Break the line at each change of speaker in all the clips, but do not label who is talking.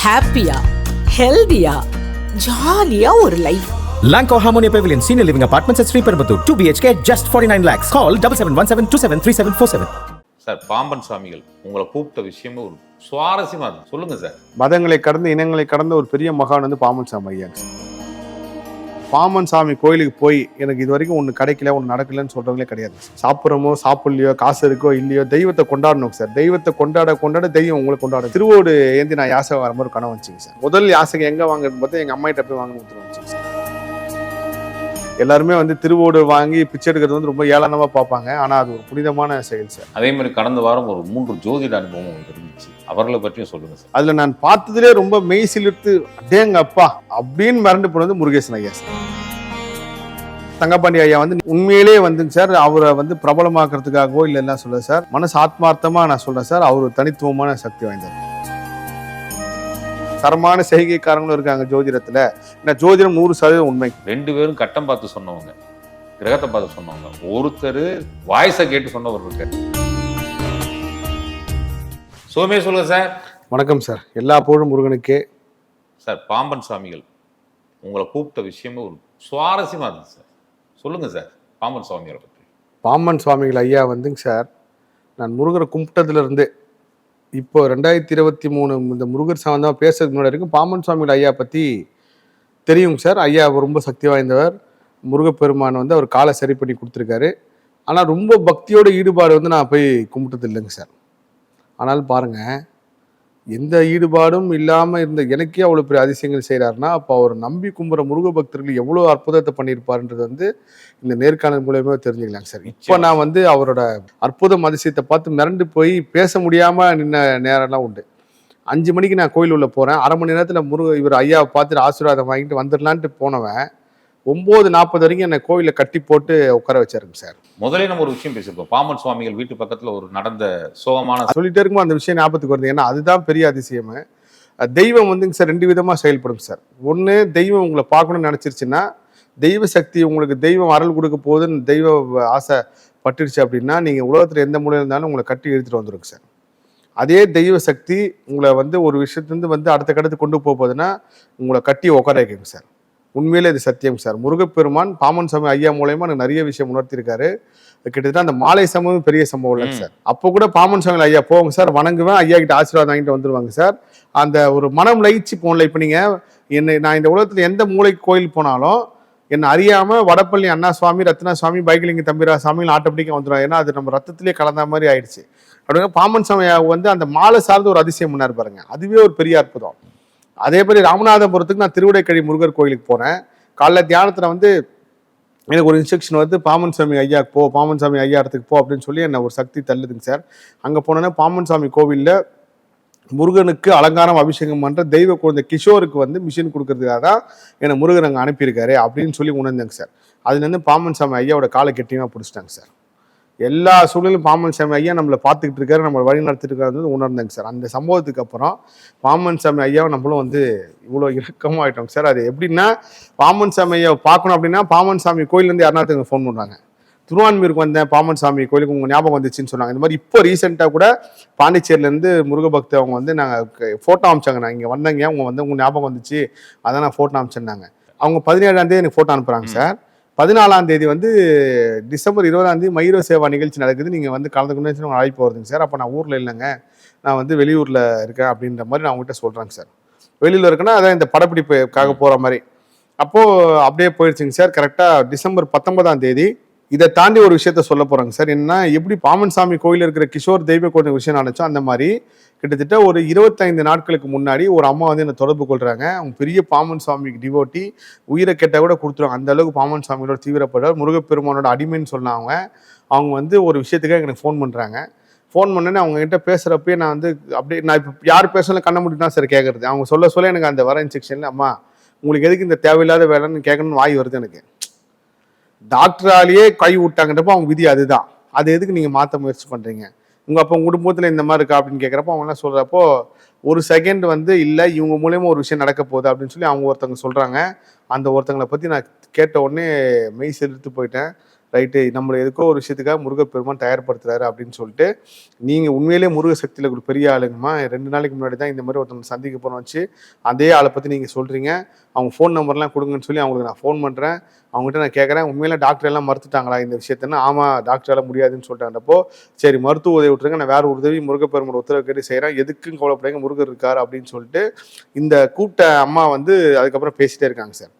ஹாப்பியா ஹெல்தியா ஜாலியா ஒரு life.
Lanco Harmonia Pavilion Senior Living Apartments at Sriperumbudur 2 BHK just 49 lakhs. Call 7717273747.
Sir Pamban சுவாமிகள் உங்களை கூப்பிட்ட விஷயமே ஒரு சுவாரஸ்யமா இருக்கு, சொல்லுங்க சார்.
மதங்களை கடந்து இனங்களை கடந்த ஒரு பெரிய மகான் வந்து பாம்பன் சாமி ஐயா. பாம்பன் சாமி கோயிலுக்கு போய் எனக்கு இது வரைக்கும் ஒன்று கிடைக்கல ஒன்று நடக்கலன்னு சொல்றவங்களே கிடையாது. சாப்பிட்றமோ சாப்பிடலையோ காசு இருக்கோ இல்லையோ தெய்வத்தை கொண்டாடணும் சார். தெய்வத்தை கொண்டாட தெய்வம் உங்களை கொண்டாடும். திருவோடு ஏந்தி நான் யாசகம் வர மாதிரி கனவு வந்துச்சுங்க சார். முதல் யாசகம் எங்க வாங்குறது பார்த்தா எங்க அம்மாயிட்ட போய் வாங்கணும் வந்துச்சுங்க சார். எல்லாருமே வந்து திருவோடு வாங்கி பிச்சை எடுக்கிறது வந்து ரொம்ப ஏளனமா பார்ப்பாங்க. ஆனா அது ஒரு புனிதமான செயல் சார்.
அதே மாதிரி கடந்த வாரம் ஒரு 3 ஜோதிட அனுபவம் இருந்துச்சு, அவர்களை பற்றியும் சொல்லுங்க சார்.
அதுல நான் பார்த்ததுலேயே ரொம்ப மெய் சிலிர்த்து அடேங்க அப்பா அப்படின்னு மறந்து போனது முருகேசன் ஐயா சார். தங்கப்பாண்டி ஐயா வந்து உண்மையிலே வந்துங்க சார், அவரை வந்து பிரபலமாக்குறதுக்காகவோ இல்லைன்னா சொல்ல சார், மனசு ஆத்மார்த்தமா நான் சொல்றேன் சார், அவர் ஒரு தனித்துவமான சக்தி வாய்ந்தவர். தரமான செய்கைக்காரங்களும் இருக்காங்க ஜோதிடத்துல. ஜோதிடம் 100% உண்மை.
2 பேரும் கட்டம் பார்த்து சொன்னவங்க, கிரகத்தை பார்த்து சொன்னவங்க, ஒருத்தர் வாய்ஸை கேட்டு சொன்னவர் இருக்காரு. சோமே சொல்லுங்க சார்.
வணக்கம் சார். எல்லா புகழும் முருகனுக்கே.
சார் பாம்பன் சுவாமிகள் உங்களை கூப்பிட்ட விஷயமே ஒரு சுவாரஸ்யமா இருந்துச்சு சார், சொல்லுங்க சார் பாம்பன் சுவாமிகளை பற்றி.
பாம்பன் சுவாமிகள் ஐயா வந்துங்க சார், நான் முருகரை கும்பிட்டதுல இருந்து இப்போ 2023 இந்த முருகர் சம்பந்தமாக பேசுறதுக்கு முன்னாடி வரைக்கும் பாம்பன் சுவாமிகள் ஐயா பற்றி தெரியுங்க சார். ஐயா ரொம்ப சக்தி வாய்ந்தவர். முருகப்பெருமான் வந்து அவர் காலை சரி பண்ணி கொடுத்துருக்காரு. ஆனால் ரொம்ப பக்தியோட ஈடுபாடு வந்து நான் போய் கும்பிட்டது இல்லைங்க சார். ஆனாலும் பாருங்க, எந்த ஈடுபாடும் இல்லாமல் இருந்த எனக்கே அவ்வளோ பெரிய அதிசயங்கள் செய்கிறாருன்னா, அப்போ அவர் நம்பி கும்புற முருக பக்தர்கள் எவ்வளோ அற்புதத்தை பண்ணியிருப்பாருன்றது வந்து இந்த நேர்காணல் மூலயமா தெரிஞ்சுக்கலாங்க சார். இப்போ நான் வந்து அவரோட அற்புதம் அதிசயத்தை பார்த்து மிரண்டு போய் பேச முடியாமல் நின்ன நேரம்லாம் உண்டு. 5 மணிக்கு நான் கோயில் உள்ள போகிறேன். அரை மணி நேரத்தில் இவர் ஐயாவை பார்த்துட்டு ஆசீர்வாதம் வாங்கிட்டு வந்துடலான்ட்டு போனவன் 9:40 வரைக்கும் என்னை கோயிலில் கட்டி போட்டு உட்கார வச்சாருங்க சார்.
முதலே நம்ம ஒரு விஷயம் பேசியிருப்போம், பாம்பன் சுவாமிகள் வீட்டு பக்கத்துல ஒரு நடந்த சோகமான
சொல்லிட்டே இருக்கும்போது அந்த விஷயம் ஞாபகத்துக்கு வருது. ஏன்னா அதுதான் பெரிய அதிசயமே. தெய்வம் வந்துங்க சார் 2 விதமாக செயல்படும் சார். ஒன்று, தெய்வம் உங்களை பார்க்கணும்னு நினச்சிருச்சுன்னா, தெய்வ சக்தி உங்களுக்கு தெய்வம் அருள் கொடுக்க போகுதுன்னு தெய்வ ஆசை பட்டுடுச்சு அப்படின்னா, நீங்கள் உலகத்தில் எந்த மூலையில் இருந்தாலும் உங்களை கட்டி இழுத்துட்டு வந்துருங்க சார். அதே தெய்வ சக்தி உங்களை வந்து ஒரு விஷயத்துலேருந்து வந்து அடுத்த கடத்து கொண்டு போகுதுன்னா உங்களை கட்டி உட்கார வைக்குங்க சார். உண்மையிலே இது சத்தியம் சார். முருகப்பெருமான் பாம்பன் சாமி ஐயா மூலயமா எனக்கு நிறைய விஷயம் உணர்த்திருக்காரு. கிட்டத்தட்ட அந்த மாலை சம்பவம் பெரிய சம்பவம் இல்லைங்க சார். அப்போ கூட பாம்பன் சாமி ஐயா போவாங்க சார், வணங்குவேன், ஐயா கிட்ட ஆசீர்வாதம் வாங்கிட்டு வந்துருவாங்க சார். அந்த ஒரு மனம் லயிச்சு போகல. இப்போ நீங்கள் நான் இந்த உலகத்தில் எந்த மூளைக்கு கோயில் போனாலும் என்னை அறியாமல் வடப்பள்ளி அண்ணா சுவாமி, ரத்னா சுவாமி, பைக்கிலிங்க தம்பிரா சாமி ஆட்டோமேட்டிக்காக வந்துடுவாங்க. ஏன்னா அது நம்ம ரத்தத்திலே கலந்த மாதிரி ஆயிடுச்சு. அப்படின்னா பாம்பன் சாமி வந்து அந்த மாலை சார்ந்த ஒரு அதிசயம் முன்னாடி பாருங்க, அதுவே ஒரு பெரிய அற்புதம். அதே மாதிரி ராமநாதபுரத்துக்கு நான் திருவிடைக்கழி முருகர் கோயிலுக்கு போனேன். காலைல தியானத்தில் வந்து எனக்கு ஒரு இன்ஸ்ட்ரக்ஷன் வந்து பாம்பன் சாமி ஐயாவுக்கு போ, பாம்பன் சாமி ஐயா இடத்துக்கு போ அப்படின்னு சொல்லி என்னை ஒரு சக்தி தள்ளுதுங்க சார். அங்கே போனோன்னா பாம்பன் சாமி கோவிலில் முருகனுக்கு அலங்காரம் அபிஷேகம் பண்ணுற தெய்வ குழந்தை கிஷோருக்கு வந்து மிஷின் கொடுக்கறதுக்காக தான் என்னை முருகன் அங்கே அனுப்பியிருக்காரு அப்படின்னு சொல்லி உணர்ந்தேங்க சார். அதுலேருந்து பாம்பன் சாமி ஐயாவோட காலை கெட்டியமாக பிடிச்சிட்டாங்க சார். எல்லா சூழலும் பாம்பன் சாமி ஐயா நம்மளை பார்த்துக்கிட்டு இருக்காரு, நம்மளை வழி நடத்திட்டு இருக்காரு உணர்ந்தேங்க சார். அந்த சம்பவத்துக்கு அப்புறம் பாம்பன் சாமி ஐயாவை நம்மளும் வந்து இவ்வளோ இறக்கமாகிட்டோங்க சார். அது எப்படின்னா, பாம்பன் சாமி ஐயாவை பார்க்கணும் அப்படின்னா பாம்பன் சாமி கோயிலேருந்து யாருனாத்துக்கு ஃபோன் பண்ணுறாங்க, திருவான்மீருக்கு வந்தேன், பாம்பன் சாமி கோயிலுக்கு உங்கள் ஞாபகம் வந்துச்சுன்னு சொன்னாங்க. இந்த மாதிரி இப்போ ரீசெண்டாக கூட பாண்டிச்சேரியிலேருந்து முருகபக்தி அவங்க வந்து நாங்கள் ஃபோட்டோ அமிச்சாங்க, நான் இங்கே வந்தேங்க, அவங்க வந்து உங்கள் ஞாபகம் வந்துச்சு, அதான் நான் ஃபோட்டோ அமிச்சேன்னாங்க. அவங்க 17ஆம் தேதி எனக்கு ஃபோட்டோ அனுப்புகிறாங்க சார். 14ஆம் தேதி வந்து டிசம்பர் 20ஆம் தேதி மயூர சேவா நிகழ்ச்சி நடக்குது, நீங்கள் வந்து கலந்துக்கணும்னு அழைப்பு வருதுங்க சார். அப்போ நான் ஊரில் இல்லைங்க, நான் வந்து வெளியூரில் இருக்கேன் அப்படின்ற மாதிரி நான் அவங்ககிட்ட சொல்கிறேங்க சார். வெளியில் இருக்கேன்னா அதான் இந்த படப்பிடிப்புக்காக போகிற மாதிரி. அப்போது அப்படியே போயிடுச்சுங்க சார். கரெக்டாக டிசம்பர் 19ஆம் தேதி இதை தாண்டி ஒரு விஷயத்த சொல்ல போகிறாங்க சார். என்னன்னா, எப்படி பாம்பன் சாமி கோயில் இருக்கிற கிஷோர் தெய்வ கோயில் விஷயம் நினச்சோ அந்த மாதிரி கிட்டத்தட்ட ஒரு 25 நாட்களுக்கு முன்னாடி ஒரு அம்மா வந்து என்னை தொடர்பு கொள்கிறாங்க. அவங்க பெரிய பாம்பன் சுவாமிக்கு டிவோட்டி, உயிரை கேட்டால் கூட கொடுத்துருவாங்க, அந்த அளவுக்கு பாம்பன் சுவாமியோட தீவிரப்படுறார், முருகப்பெருமானோட அடிமைன்னு சொன்னாங்க. அவங்க வந்து ஒரு விஷயத்துக்காக எனக்கு ஃபோன் பண்ணுறாங்க. ஃபோன் பண்ணேன்னு அவங்ககிட்ட பேசுகிறப்பே நான் வந்து அப்படியே நான் இப்போ யார் பேசலாம் கண்ண முடியும் தான் சார் கேட்குறது. அவங்க சொல்ல எனக்கு அந்த வர இன்ஸ்ட்ரக்ஷனில், அம்மா உங்களுக்கு எதுக்கு இந்த தேவையில்லாத வேலைன்னு கேட்கணும்னு வாய் வருது எனக்கு. டாக்டராலேயே கை விட்டாங்கன்றப்போ அவங்க விதி அதுதான், அது எதுக்கு நீங்கள் மாற்ற முயற்சி பண்ணுறீங்க, உங்கள் அப்போ உங்கள் குடும்பத்தில் இந்த மாதிரி இருக்கா அப்படின்னு கேட்குறப்போ அவங்களாம் சொல்கிறப்போ ஒரு செகண்ட் வந்து இல்லை இவங்க மூலயமா ஒரு விஷயம் நடக்க போகுது அப்படின்னு சொல்லி அவங்க ஒருத்தவங்க சொல்கிறாங்க. அந்த ஒருத்தங்களை பற்றி நான் கேட்ட உடனே மெய் செலுத்து போயிட்டேன். ரைட்டு நம்மளை எதுக்கோ ஒரு விஷயத்துக்காக முருகப்பெருமான் தயார்படுத்துறாரு அப்படின்னு சொல்லிட்டு நீங்கள் உண்மையிலே முருக சக்தியில் ஒரு பெரிய ஆளுங்கம்மா 2 நாளைக்கு முன்னாடி தான் இந்த மாதிரி ஒருத்தவங்க சந்திக்க போகிறோம் வச்சு அதே ஆளை பற்றி நீங்கள் சொல்கிறீங்க. அவங்க ஃபோன் நம்பர்லாம் கொடுங்கன்னு சொல்லி அவங்களுக்கு நான் ஃபோன் பண்ணுறேன். அவங்ககிட்ட நான் கேட்குறேன், உண்மையில டாக்டர் எல்லாம் மறுத்துட்டாங்களா இந்த விஷயத்தனா? ஆமாம், டாக்டரால் முடியாதுன்னு சொல்லிட்டாங்கப்போ சரி மருத்துவ உதவி விட்டுருங்க, நான் வேற ஒரு உதவி முருகப்பெருமானோட உத்தரவு கேட்டு செய்கிறேன், எதுக்கும் கவலைப்படாங்க, முருகர் இருக்காரு அப்படின்னு சொல்லிட்டு இந்த கூப்பிட்ட அம்மா வந்து அதுக்கப்புறம் பேசிட்டே இருக்காங்க சார்.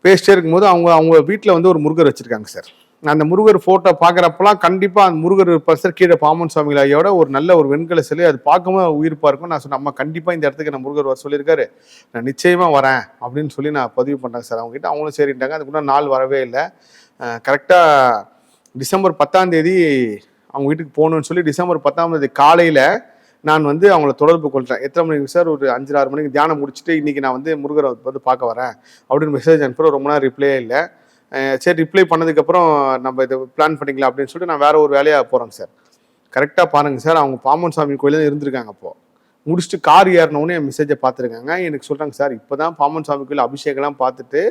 பேசிட்டே இருக்கும்போது அவங்க வீட்டில் வந்து ஒரு முருகர் வச்சுருக்காங்க சார். அந்த முருகர் ஃபோட்டோ பார்க்குறப்பெல்லாம் கண்டிப்பாக அந்த முருகர் இருப்பார் சார். கீழே பாம்பன் சுவாமிகள் ஐயோட ஒரு நல்ல ஒரு வெண்கல சிலை, அது பார்க்கும்போது உயிர்ப்பாக இருக்கும். நான் சொன்னேன், அம்மா கண்டிப்பாக இந்த இடத்துக்கு நான் முருகர் வர சொல்லியிருக்காரு, நான் நிச்சயமாக வரேன் அப்படின்னு சொல்லி நான் பதிவு பண்ணேன் சார் அவங்ககிட்ட. அவங்களும் சரிட்டாங்க. அதுக்குள்ள நாள் வரவே இல்லை. கரெக்டாக டிசம்பர் 10ஆம் தேதி அவங்க வீட்டுக்கு போகணுன்னு சொல்லி டிசம்பர் 10ஆம் தேதி காலையில் நான் வந்து அவங்கள தொடர்பு கொள்கிறேன். எத்தனை மணிக்கு சார்? ஒரு 5-6 மணிக்கு தியானம் முடிச்சுட்டு இன்றைக்கி நான் வந்து முருகரை வந்து பார்க்க வரேன் அப்படின்னு மெசேஜ் அனுப்புகிறேன். ரொம்ப நேரம் ரிப்ளையே இல்லை. சரி ரிப்ளை பண்ணதுக்கப்புறம் நம்ம இதை பிளான் பண்ணிக்கலாம் அப்படின்னு சொல்லிட்டு நான் வேறு ஒரு வேலையாக போகிறேங்க சார். கரெக்டாக பாருங்கள் சார், அவங்க பாம்பன் சாமி கோயிலில் தான் இருந்திருக்காங்க. அப்போது முடிச்சுட்டு கார் ஏறினோடனே என் மெசேஜை பார்த்துருக்காங்க. எனக்கு சொல்கிறாங்க, சார் இப்போ தான் பாம்பன் சாமி கோயில் அபிஷேகம்லாம் பார்த்துட்டு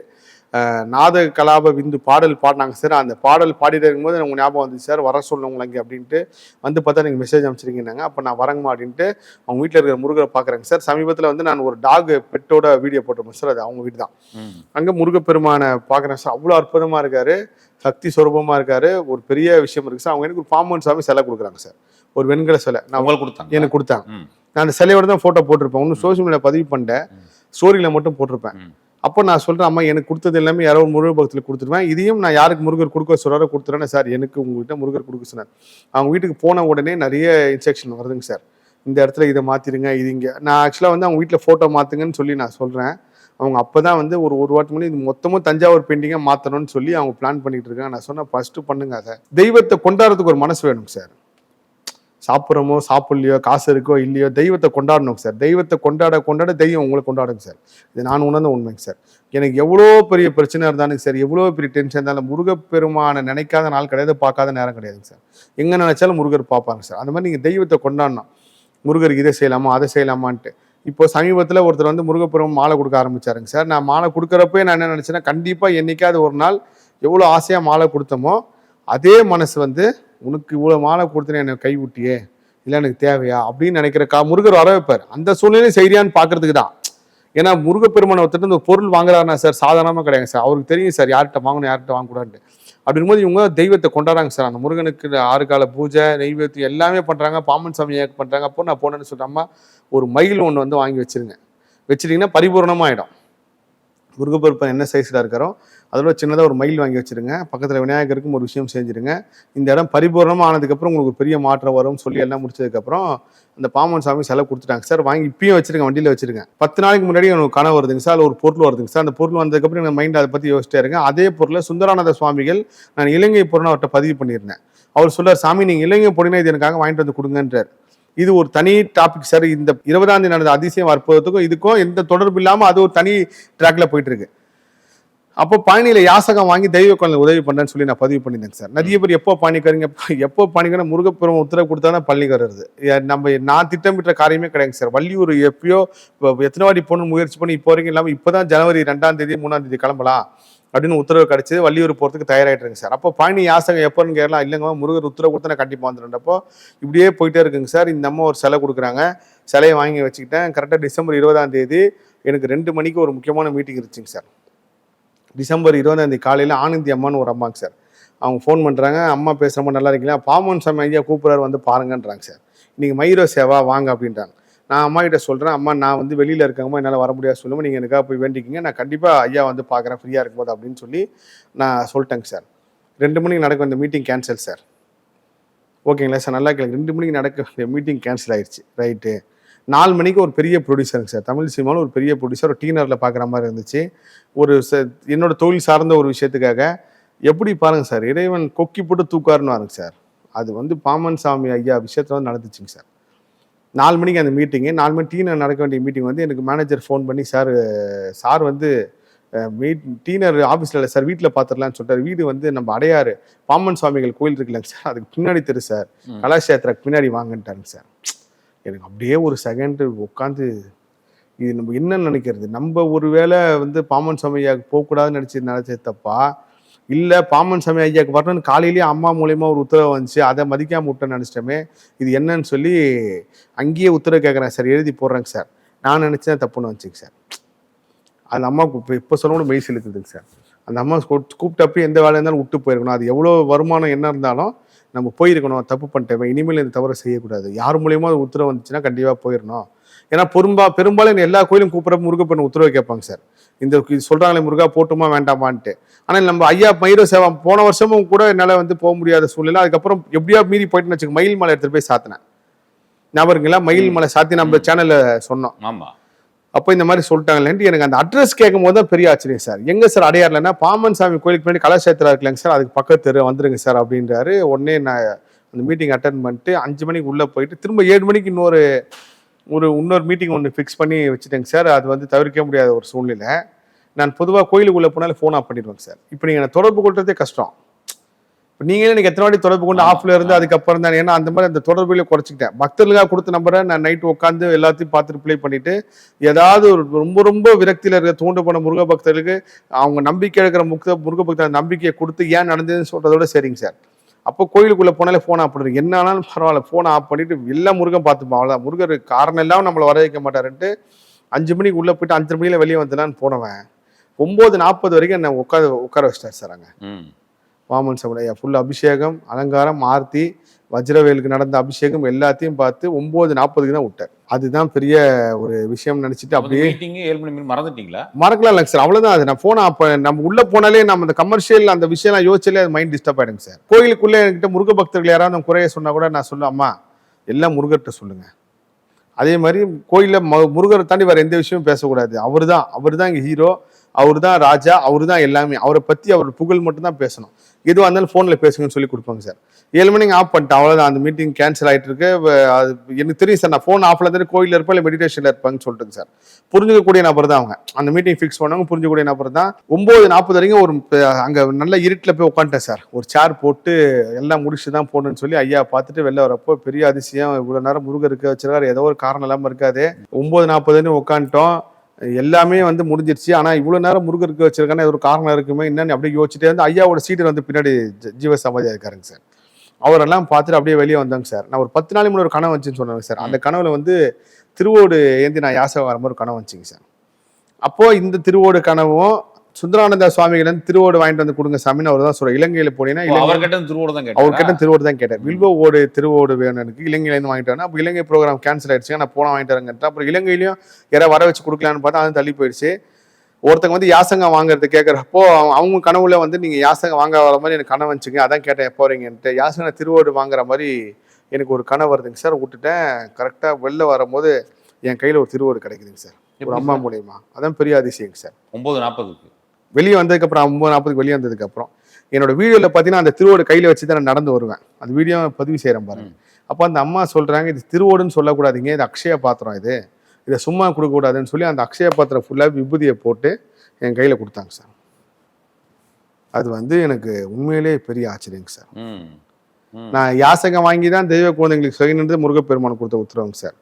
நாத கலாப விந்து பாடல் பாடினாங்க சார். அந்த பாடல் பாடிட்டு இருக்கும்போது உங்கள் ஞாபகம் வந்துச்சு சார், வர சொல்லுங்க அங்கே அப்படின்ட்டு வந்து பார்த்தா நீங்கள் மெசேஜ் அனுப்பிச்சிருக்கீங்க. அப்போ நான் வரங்கம்மா அப்படின்ட்டு அவங்க வீட்டில் இருக்கிற முருகரை பார்க்குறேங்க சார். சமீபத்தில் வந்து நான் ஒரு டாக் பெட்டோட வீடியோ போட்டிருப்பேன் சார், அது அவங்க வீடு தான். அங்கே முருகப்பெருமானை பார்க்குறேன் சார். அவ்வளோ அற்புதமாக இருக்காரு, சக்தி சொரூபமாக இருக்காரு. ஒரு பெரிய விஷயம் இருக்குது சார். அவங்க எனக்கு ஒரு பாம்பன் சாமி சிலை கொடுக்குறாங்க சார், ஒரு வெண்கல சிலை. நான் எனக்கு கொடுத்தாங்க. நான் அந்த சிலையோட தான் ஃபோட்டோ போட்டிருப்பேன். ஒன்றும் சோஷியல் மீடியா பதிவு பண்ணிட்டேன், ஸ்டோரியில் மட்டும் போட்டிருப்பேன். அப்போ நான் சொல்கிறேன், அம்மா எனக்கு கொடுத்தது எல்லாமே யாரோ முருக பக்தியில் கொடுத்துருவேன், இதையும் நான் யாருக்கு முருகர் கொடுக்க சொல்கிறாரோ கொடுத்துறேன்னு சார். எனக்கு உங்கள்கிட்ட முருகர் கொடுக்க சொன்னார். அவங்க வீட்டுக்கு போன உடனே நிறைய இன்ஸ்ட்ரக்ஷன் வருதுங்க சார். இந்த இடத்துல இதை மாற்றிடுங்க, இது இங்கே. நான் ஆக்சுவலாக வந்து அவங்க வீட்டில் ஃபோட்டோ மாற்றுங்கன்னு சொல்லி நான் சொல்கிறேன். அவங்க அப்போ தான் வந்து ஒரு வாட்டி முன்னாடி இது மொத்தமும் தஞ்சாவூர் பெயிண்டிங்காக மாற்றணும்னு சொல்லி அவங்க பிளான் பண்ணிட்டு இருக்காங்க. நான் சொன்னேன், ஃபஸ்ட்டு பண்ணுங்க அதை. தெய்வத்தை கொண்டாடுறதுக்கு ஒரு மனசு வேணும் சார். சாப்பிட்றோமோ சாப்பிட்லையோ, காசு இருக்கோ இல்லையோ, தெய்வத்தை கொண்டாடணும் சார். தெய்வத்தை கொண்டாட தெய்வம் உங்களை கொண்டாடுங்க சார். இது நான் உணர்ந்த உண்மைங்க சார். எனக்கு எவ்வளோ பெரிய பிரச்சனை இருந்தாலும் சார், எவ்வளோ பெரிய டென்ஷன் இருந்தாலும் முருகப்பெருமானை நினைக்காத நாள் கிடையாது, பார்க்காத நேரம் கிடையாதுங்க சார். எங்கே நினைச்சாலும் முருகர் பார்ப்பாங்க சார். அந்த மாதிரி நீங்கள் தெய்வத்தை கொண்டாடணும். முருகருக்கு இதை செய்யலாமா அதை செய்யலாமான்ட்டு. இப்போ சமீபத்தில் ஒருத்தர் வந்து முருகப்பெருமான் மாலை கொடுக்க ஆரம்பிச்சாருங்க சார். நான் மாலை கொடுக்குறப்பே நான் என்ன நினச்சேன்னா, கண்டிப்பாக என்னைக்காவது ஒரு நாள் எவ்வளோ ஆசையாக மாலை கொடுத்தோமோ அதே மனசு வந்து உனக்கு இவ்வளோ மாலை கொடுத்தேன்னு என்னை கைவிட்டியே, இல்லை எனக்கு தேவையா அப்படின்னு நினைக்கிற முருகர் வர வைப்பார். அந்த சூழ்நிலையும் செய்யான்னு பார்க்கறதுக்கு தான். ஏன்னா முருகப்பெருமானை ஒருத்தர் இந்த பொருள் வாங்குறாருன்னா சார் சாதாரணமாக கிடையாது சார். அவருக்கு தெரியும் சார் யார்கிட்ட வாங்கணும் யார்கிட்ட வாங்கக்கூடாதுன்னு. அப்படிங்கும்போது இவங்க தெய்வத்தை கொண்டாடுறாங்க சார். அந்த முருகனுக்கு 6 கால பூஜை நெய்வேத்தியம் எல்லாமே பண்ணுறாங்க, பாம்பன் சாமியை பண்ணுறாங்க. அப்போ நான் போனேன்னு சொல்கிறேம்மா, ஒரு மயில் ஒன்று வந்து வாங்கி வச்சிட்டிங்கன்னா பரிபூர்ணமாக ஆகிடும். முருகப்பெருமான் என்ன சைஸில் இருக்கிறோம் அதோட சின்னதாக ஒரு மயில் வாங்கி வச்சுருங்க, பக்கத்தில் விநாயகருக்கும் ஒரு விஷயம் செஞ்சுருங்க. இந்த இடம் பரிபூர்ணமாக ஆனதுக்கப்புறம் உங்களுக்கு ஒரு பெரிய மாற்றம் வரும்னு சொல்லி எல்லாம் முடிச்சதுக்கப்புறம் அந்த பாம்பன் சாமி சிலை கொடுத்துட்டாங்க சார். வாங்கி இப்பயும் வச்சிருங்க, வண்டியில் வச்சிருங்க. 10 நாளைக்கு முன்னாடி எனக்கு கனவு வருதுங்க சார், ஒரு பொருள் வருதுங்க சார். அந்த பொருள் வந்ததுக்கப்புறம் எங்கள் மைண்ட் அதை பற்றி யோசிச்சிட்டே இருங்க. அதே பொருளை சுந்தரானந்த சுவாமிகள் நான் இலங்கை போறேன்னு அவர்கிட்ட பதிவு பண்ணியிருந்தேன். அவர் சொல்றார், சாமி நீங்கள் இலங்கை போனீங்கன்னா இது எனக்காக வாங்கிட்டு வந்து கொடுங்கன்றார். இது ஒரு தனி டாபிக் சார். இந்த 20ஆம் தேதி நடந்த அதிசயம் அற்புதத்துக்கும் இதுக்கும் எந்த தொடர்பு இல்லாமல் அது ஒரு தனி ட்ராக்ல போயிட்டு இருக்கு. அப்போ பழனியில யாசகம் வாங்கி தெய்வ குழந்தை உதவி பண்றேன்னு சொல்லி நான் பதிவு பண்ணியிருந்தேன் சார். நிறைய பேர் எப்போ பழனிக்காரங்க எப்போ பழனிக்கார முருகப்பெருமான் உத்தரவு கொடுத்தா தான் பழனிக்கு வருது. நான் திட்டமிட்ட காரியமே கிடையாது சார். வள்ளியூர் எப்பயோ எத்தனை வாட்டி போகணும்னு முயற்சி பண்ணி இப்போ வரைக்கும் இல்லாமல் இப்போதான் ஜனவரி 2ஆம் தேதி 3ஆம் தேதி கிளம்பலாம் அப்படின்னு உத்தரவு கிடைச்சது. வள்ளியூர் போகிறதுக்கு தயாராகிட்டுருங்க சார். அப்போ பழனி யாசகம் எப்போன்னு கேட்கலாம். இல்லைங்க முருகர் உத்தரவு கொடுத்தா நான் கண்டிப்பாக வந்துடுறப்போ இப்படியே போயிட்டே இருக்குங்க சார். இந்த அம்மா ஒரு சிலை கொடுக்குறாங்க, சிலையை வாங்கி வச்சுக்கிட்டேன். கரெக்டாக டிசம்பர் 20ஆம் தேதி எனக்கு 2 மணிக்கு ஒரு முக்கியமான மீட்டிங் இருந்துச்சுங்க சார். டிசம்பர் 20ஆம் தேதி காலையில் ஆனந்தி அம்மான்னு ஒரு அம்மாங்க சார். அவங்க ஃபோன் பண்ணுறாங்க, அம்மா பேசுகிறப்ப நல்லா இருக்கீங்களா, பாம்பன் சாமி ஐயா கூப்பிட்றாரு வந்து பாருங்கன்றாங்க சார். இன்றைக்கி மயூர சேவா வாங்க அப்படின்றாங்க. நான் அம்மா கிட்ட சொல்கிறேன், அம்மா நான் வந்து வெளியில் இருக்கங்கம்மா, என்னால் வர முடியாது சொல்லுங்கள், நீங்கள் எனக்காக போய் வேண்டிக்கிங்க, நான் கண்டிப்பாக ஐயா வந்து பார்க்குறேன் ஃப்ரீயாக இருக்கும்போது அப்படின்னு சொல்லி நான் சொல்லிட்டேங்க சார். 2 மணிக்கு நடக்க இந்த மீட்டிங் கேன்சல் சார். ஓகேங்களா சார், நல்லா கேளுங்க. 2 மணிக்கு நடக்க மீட்டிங் கேன்சல் ஆயிடுச்சு. ரைட்டு. 4 மணிக்கு ஒரு பெரிய ப்ரொடியூசருங்க சார், தமிழ் சினிமாவில் ஒரு பெரிய ப்ரொடியூசர், ஒரு டீனரில் பார்க்குற மாதிரி இருந்துச்சு. ஒரு என்னோட தொழில் சார்ந்த ஒரு விஷயத்துக்காக எப்படி பாருங்கள் சார், இறைவன் கொக்கி போட்டு தூக்காருன்னு வாருங்க சார். அது வந்து பாம்பன் சாமி ஐயா விஷயத்தில் வந்து நடந்துச்சுங்க சார். 4 மணிக்கு அந்த மீட்டிங்கு. 4 மணி டீனர் நடக்க வேண்டிய மீட்டிங் வந்து எனக்கு மேனேஜர் ஃபோன் பண்ணி, சார் வந்து டீனர் ஆஃபீஸில் இல்லை சார், வீட்டில் பார்த்துடலான்னு சொல்லிட்டார். வீடு வந்து நம்ம அடையாறு பாம்பன் சுவாமிகள் கோயில் இருக்குல்லங்க சார், அதுக்கு பின்னாடி தெரு சார், கலாஷேத்திரக்கு பின்னாடி வாங்கன்ட்டாருங்க சார். எனக்கு அப்படியே ஒரு செகண்ட் உட்காந்து இது நம்ம என்ன நினைக்கிறது, நம்ம ஒரு வேளை வந்து பாம்பன் சுவாமியாவுக்கு போகக்கூடாதுன்னு நினச்சது தப்பா, இல்லை பாம்பன் சாமி ஐயாவுக்கு வரணும்னு காலையிலேயே அம்மா மூலியமாக ஒரு உத்தரவு வந்துச்சு, அதை மதிக்காம விட்டேன்னு நினச்சிட்டோமே, இது என்னன்னு சொல்லி அங்கேயே உத்தரவு கேட்குறேன் சார், எழுதி போடுறேங்க சார். நான் நினச்சேன் தப்புன்னு வந்துச்சுங்க சார். அந்த அம்மாவுக்கு இப்போ சொல்லணும் மெய் செலுத்துதுங்க சார். அந்த அம்மா கூப்பிட்டப்ப எந்த வேலையாக இருந்தாலும் விட்டு போயிருக்கணும். அது எவ்வளோ வருமானம் என்ன இருந்தாலும் நம்ம போயிருக்கணும், தப்பு பண்ணிட்டேன், இனிமேல் இந்த தவறை செய்யக்கூடாது. யார் மூலியமாக அது உத்தரவு வந்துச்சுன்னா கண்டிப்பாக போயிடணும். ஏன்னா பெரும்பாலும் எல்லா கோயிலும் கூப்பிட்றப்ப முருகப்பன் உத்தரவு கேட்பாங்க சார். இந்த சொல்கிறாங்களே முருகா போட்டுமா வேண்டாமான்ட்டு. ஆனால் நம்ம ஐயா மயிர சேவை போன வருஷமும் கூட என்னால் வந்து போக முடியாத சூழ்நிலை. அதுக்கப்புறம் எப்படியா மீறி போயிட்டுன்னு வச்சுக்க, மயில் மலை எடுத்துகிட்டு போய் சாத்தினேன். ஞாபகங்களா? மயில் மலை சாத்தி நம்ம சேனலில் சொன்னோம்.
ஆமாம்.
அப்போ இந்த மாதிரி சொல்லிட்டாங்களேன்ட்டு எனக்கு அந்த அட்ரஸ் கேட்கும் போது தான் பெரிய ஆச்சரியம் சார். எங்கே சார் அடையாறுலன்னா பாம்பன் சாமி கோயிலுக்கு பின்னாடி கலாச்சாரத்தில் இருக்கலாங்க சார், அதுக்கு பக்கத்து வந்துருங்க சார் அப்படின்றாரு. உடனே நான் அந்த மீட்டிங் அட்டன் பண்ணிட்டு 5 மணிக்கு உள்ளே போயிட்டு திரும்ப 7 மணிக்கு இன்னொரு மீட்டிங் ஒன்று ஃபிக்ஸ் பண்ணி வச்சுட்டேங்க சார். அது வந்து தவிர்க்க முடியாத ஒரு சூழ்நிலை. நான் பொதுவாக கோயிலுக்குள்ளே போனாலும் ஃபோன் ஆஃப் பண்ணிடுவேங்க சார். இப்போ நீங்கள் தொடர்பு கொள்றதே கஷ்டம். இப்போ நீங்களே எனக்கு எத்தனை வாட்டி தொடர்பு கொண்டு ஆஃப்ல இருந்து அதுக்கப்புறம் தான், ஏன்னா அந்த மாதிரி அந்த தொடர்புல குறைச்சிக்கிட்டேன். பக்தர்களுக்காக கொடுத்த நம்பரை நான் நைட்டு உட்காந்து எல்லாத்தையும் பார்த்துட்டு ப்ளே பண்ணிட்டு, ஏதாவது ஒரு ரொம்ப ரொம்ப விரக்தியில் இருக்கிற தூண்டு போன முருக பக்தர்களுக்கு அவங்க நம்பிக்கை இருக்கிற முருக பக்தர் நம்பிக்கையை கொடுத்து ஏன் நடந்ததுன்னு சொல்றதோட சரிங்க சார். அப்போ கோயிலுக்குள்ளே போனாலே ஃபோன் ஆஃப் பண்ணுறது, என்ன ஆனாலும் பரவாயில்ல ஃபோனை ஆஃப் பண்ணிட்டு எல்லாம் முருகன் பார்த்துப்போம், அவ்வளோதான். முருகர் காரணம் எல்லாம் நம்மளை வர வைக்க மாட்டாருன்ட்டு 5 மணிக்கு உள்ளே போயிட்டு 5:30 மணியில் வெளியே வந்தேனான்னு போனவன் 9:40 வரைக்கும் என்னை உட்கார வச்சிட்டார் சார். அங்கே பாம்பன் சாமி ஃபுல் அபிஷேகம், அலங்காரம், ஆர்த்தி, வஜ்ரவேலுக்கு நடந்த அபிஷேகம் எல்லாத்தையும் பார்த்து 9:40க்கு தான் விட்டார். அதுதான் பெரிய ஒரு விஷயம் நினைச்சிட்டு அப்படியே
7 மணி மறந்துட்டீங்களா?
மறக்கலாம் இல்லைங்க சார், அவ்வளவுதான். அது நான் போனா அப்ப நம்ம உள்ள போனாலே நம்ம அந்த கமர்ஷியல் அந்த விஷயம் யோசிச்சாலே அது மைண்ட் டிஸ்டர்ப் ஆயிடுங்க சார். கோயிலுக்குள்ள என்கிட்ட முருக பக்தர்கள் யாராவது குறைய சொன்னா கூட நான் சொல்லுவேன், அம்மா எல்லாம் முருகர்கிட்ட சொல்லுங்க. அதே மாதிரி கோயில்ல முருகரை தாண்டி வேற எந்த விஷயமும் பேசக்கூடாது. அவர் தான் இங்க ஹீரோ, அவர் தான் ராஜா, அவர் தான் எல்லாமே. அவரை பத்தி அவர் புகழ் மட்டும் தான் பேசணும். எதுவாக இருந்தாலும் ஃபோனில் பேசுங்கன்னு சொல்லி கொடுப்பாங்க சார். 7 மணிக்கு ஆஃப் பண்ணிட்டேன், அவ்வளோதான். அந்த மீட்டிங் கேன்சல் ஆகிட்டு இருக்கு. அது எனக்கு தெரியும் சார், நான் ஃபோன் ஆஃப்ல இருந்து கோயிலில் இருப்பேன் இல்லை மெடிடேஷனில் இருப்பாங்கன்னு சொல்லிட்டுங்க சார். புரிஞ்சுக்கக்கூடிய நபர் தான் அவங்க. அந்த மீட்டிங் ஃபிக்ஸ் பண்ணவங்க புரிஞ்சக்கூடிய நபர் தான். 9:40 வரைக்கும் ஒரு அங்கே நல்ல இருட்டில் போய் உட்காந்துட்டேன் சார். ஒரு சேர் போட்டு எல்லாம் முடிச்சு தான் போகணுன்னு சொல்லி ஐயா பார்த்துட்டு வெளில வரப்போ பெரிய அதிசயம், இவ்வளோ நேரம் முருகருக்கு வச்சிருக்காரு, ஏதோ ஒரு காரணம் இல்லாமல் இருக்காது. 9:40 உட்காந்துட்டோம், எல்லாமே வந்து முடிஞ்சிருச்சு. ஆனா இவ்வளவு நேரம் முருகருக்கு வச்சிருக்கானே ஒரு காரணம் இருக்குமே என்னன்னு அப்படியே யோசிச்சுட்டே வந்து ஐயாவோட சீட்டு வந்து பின்னாடி ஜீவ சமாதியா இருக்காருங்க சார். அவரெல்லாம் பார்த்துட்டு அப்படியே வெளியே வந்தாங்க சார். நான் ஒரு 10 நாளைக்கு முன்னாடி ஒரு கனவு வந்துச்சுன்னு சொன்னாங்க சார். அந்த கனவுல வந்து திருவோடு ஏந்தி நான் யாசகம் வர மாதிரி ஒரு கனவு வந்துச்சுங்க சார். அப்போ இந்த திருவோடு கனவும் சுந்தரானந்த சுவாமிகள் திருவோடு வாங்கிட்டு வந்து கொடுங்க சாமின்னு அவர் தான் சொல்ற. இலங்கையில போனீங்கன்னா அவர்கிட்ட திருவோடு தான் கேட்டார். வில்வ ஓடு திருவோடு வேணும் எனக்கு, இலங்கையிலேருந்து வாங்கிட்டு வரேன். அப்போ இலங்கை ப்ரோக்ராம் கேன்சல் ஆயிடுச்சு, நான் போன வாங்கிட்டு வரேங்க. அப்புறம் இலங்கையிலையும் யாராவது வர வச்சு கொடுக்கலான்னு பார்த்தா அது தள்ளி போயிடுச்சு. ஒருத்தங்க வந்து யாசகம் வாங்குறது கேட்கறப்போ அவங்க கனவுல வந்து நீங்க யாசகம் வாங்க வர மாதிரி எனக்கு கனவு வந்துச்சுங்க, அதான் கேட்டேன் எப்போ வரீங்கன்ட்டு. யாசக திருவோடு வாங்குற மாதிரி எனக்கு ஒரு கனவு வருதுங்க சார். விட்டுட்டேன். கரெக்டா வெளில வரும்போது என் கையில ஒரு திருவோடு கிடைக்குதுங்க சார், ஒரு அம்மா மூலியமா. அதான் பெரிய அதிசயங்க சார்.
9:40
வெளியே வந்ததுக்கப்புறம் 9:40 வெளியே வந்ததுக்கப்புறம் என்னோட வீடியோவில் பார்த்தீங்கன்னா அந்த திருவோடு கையில் வச்சு தான் நான் நடந்து வருவேன். அந்த வீடியோ பதிவு செய்கிறேன் பாருங்க. அப்போ அந்த அம்மா சொல்கிறாங்க, இது திருவோடுன்னு சொல்லக்கூடாதீங்க, இது அக்ஷய பாத்திரம், இதை சும்மா கொடுக்கக்கூடாதுன்னு சொல்லி அந்த அக்ஷய பாத்திரம் ஃபுல்லாக விபூதியை போட்டு என் கையில் கொடுத்தாங்க சார். அது வந்து எனக்கு உண்மையிலே பெரிய ஆச்சரியங்க சார். நான் யாசகம் வாங்கி தான் தெய்வ குழந்தைங்களுக்கு செய்யணுன்றது முருகப்பெருமான் கொடுத்த உத்தரவுங்க சார்.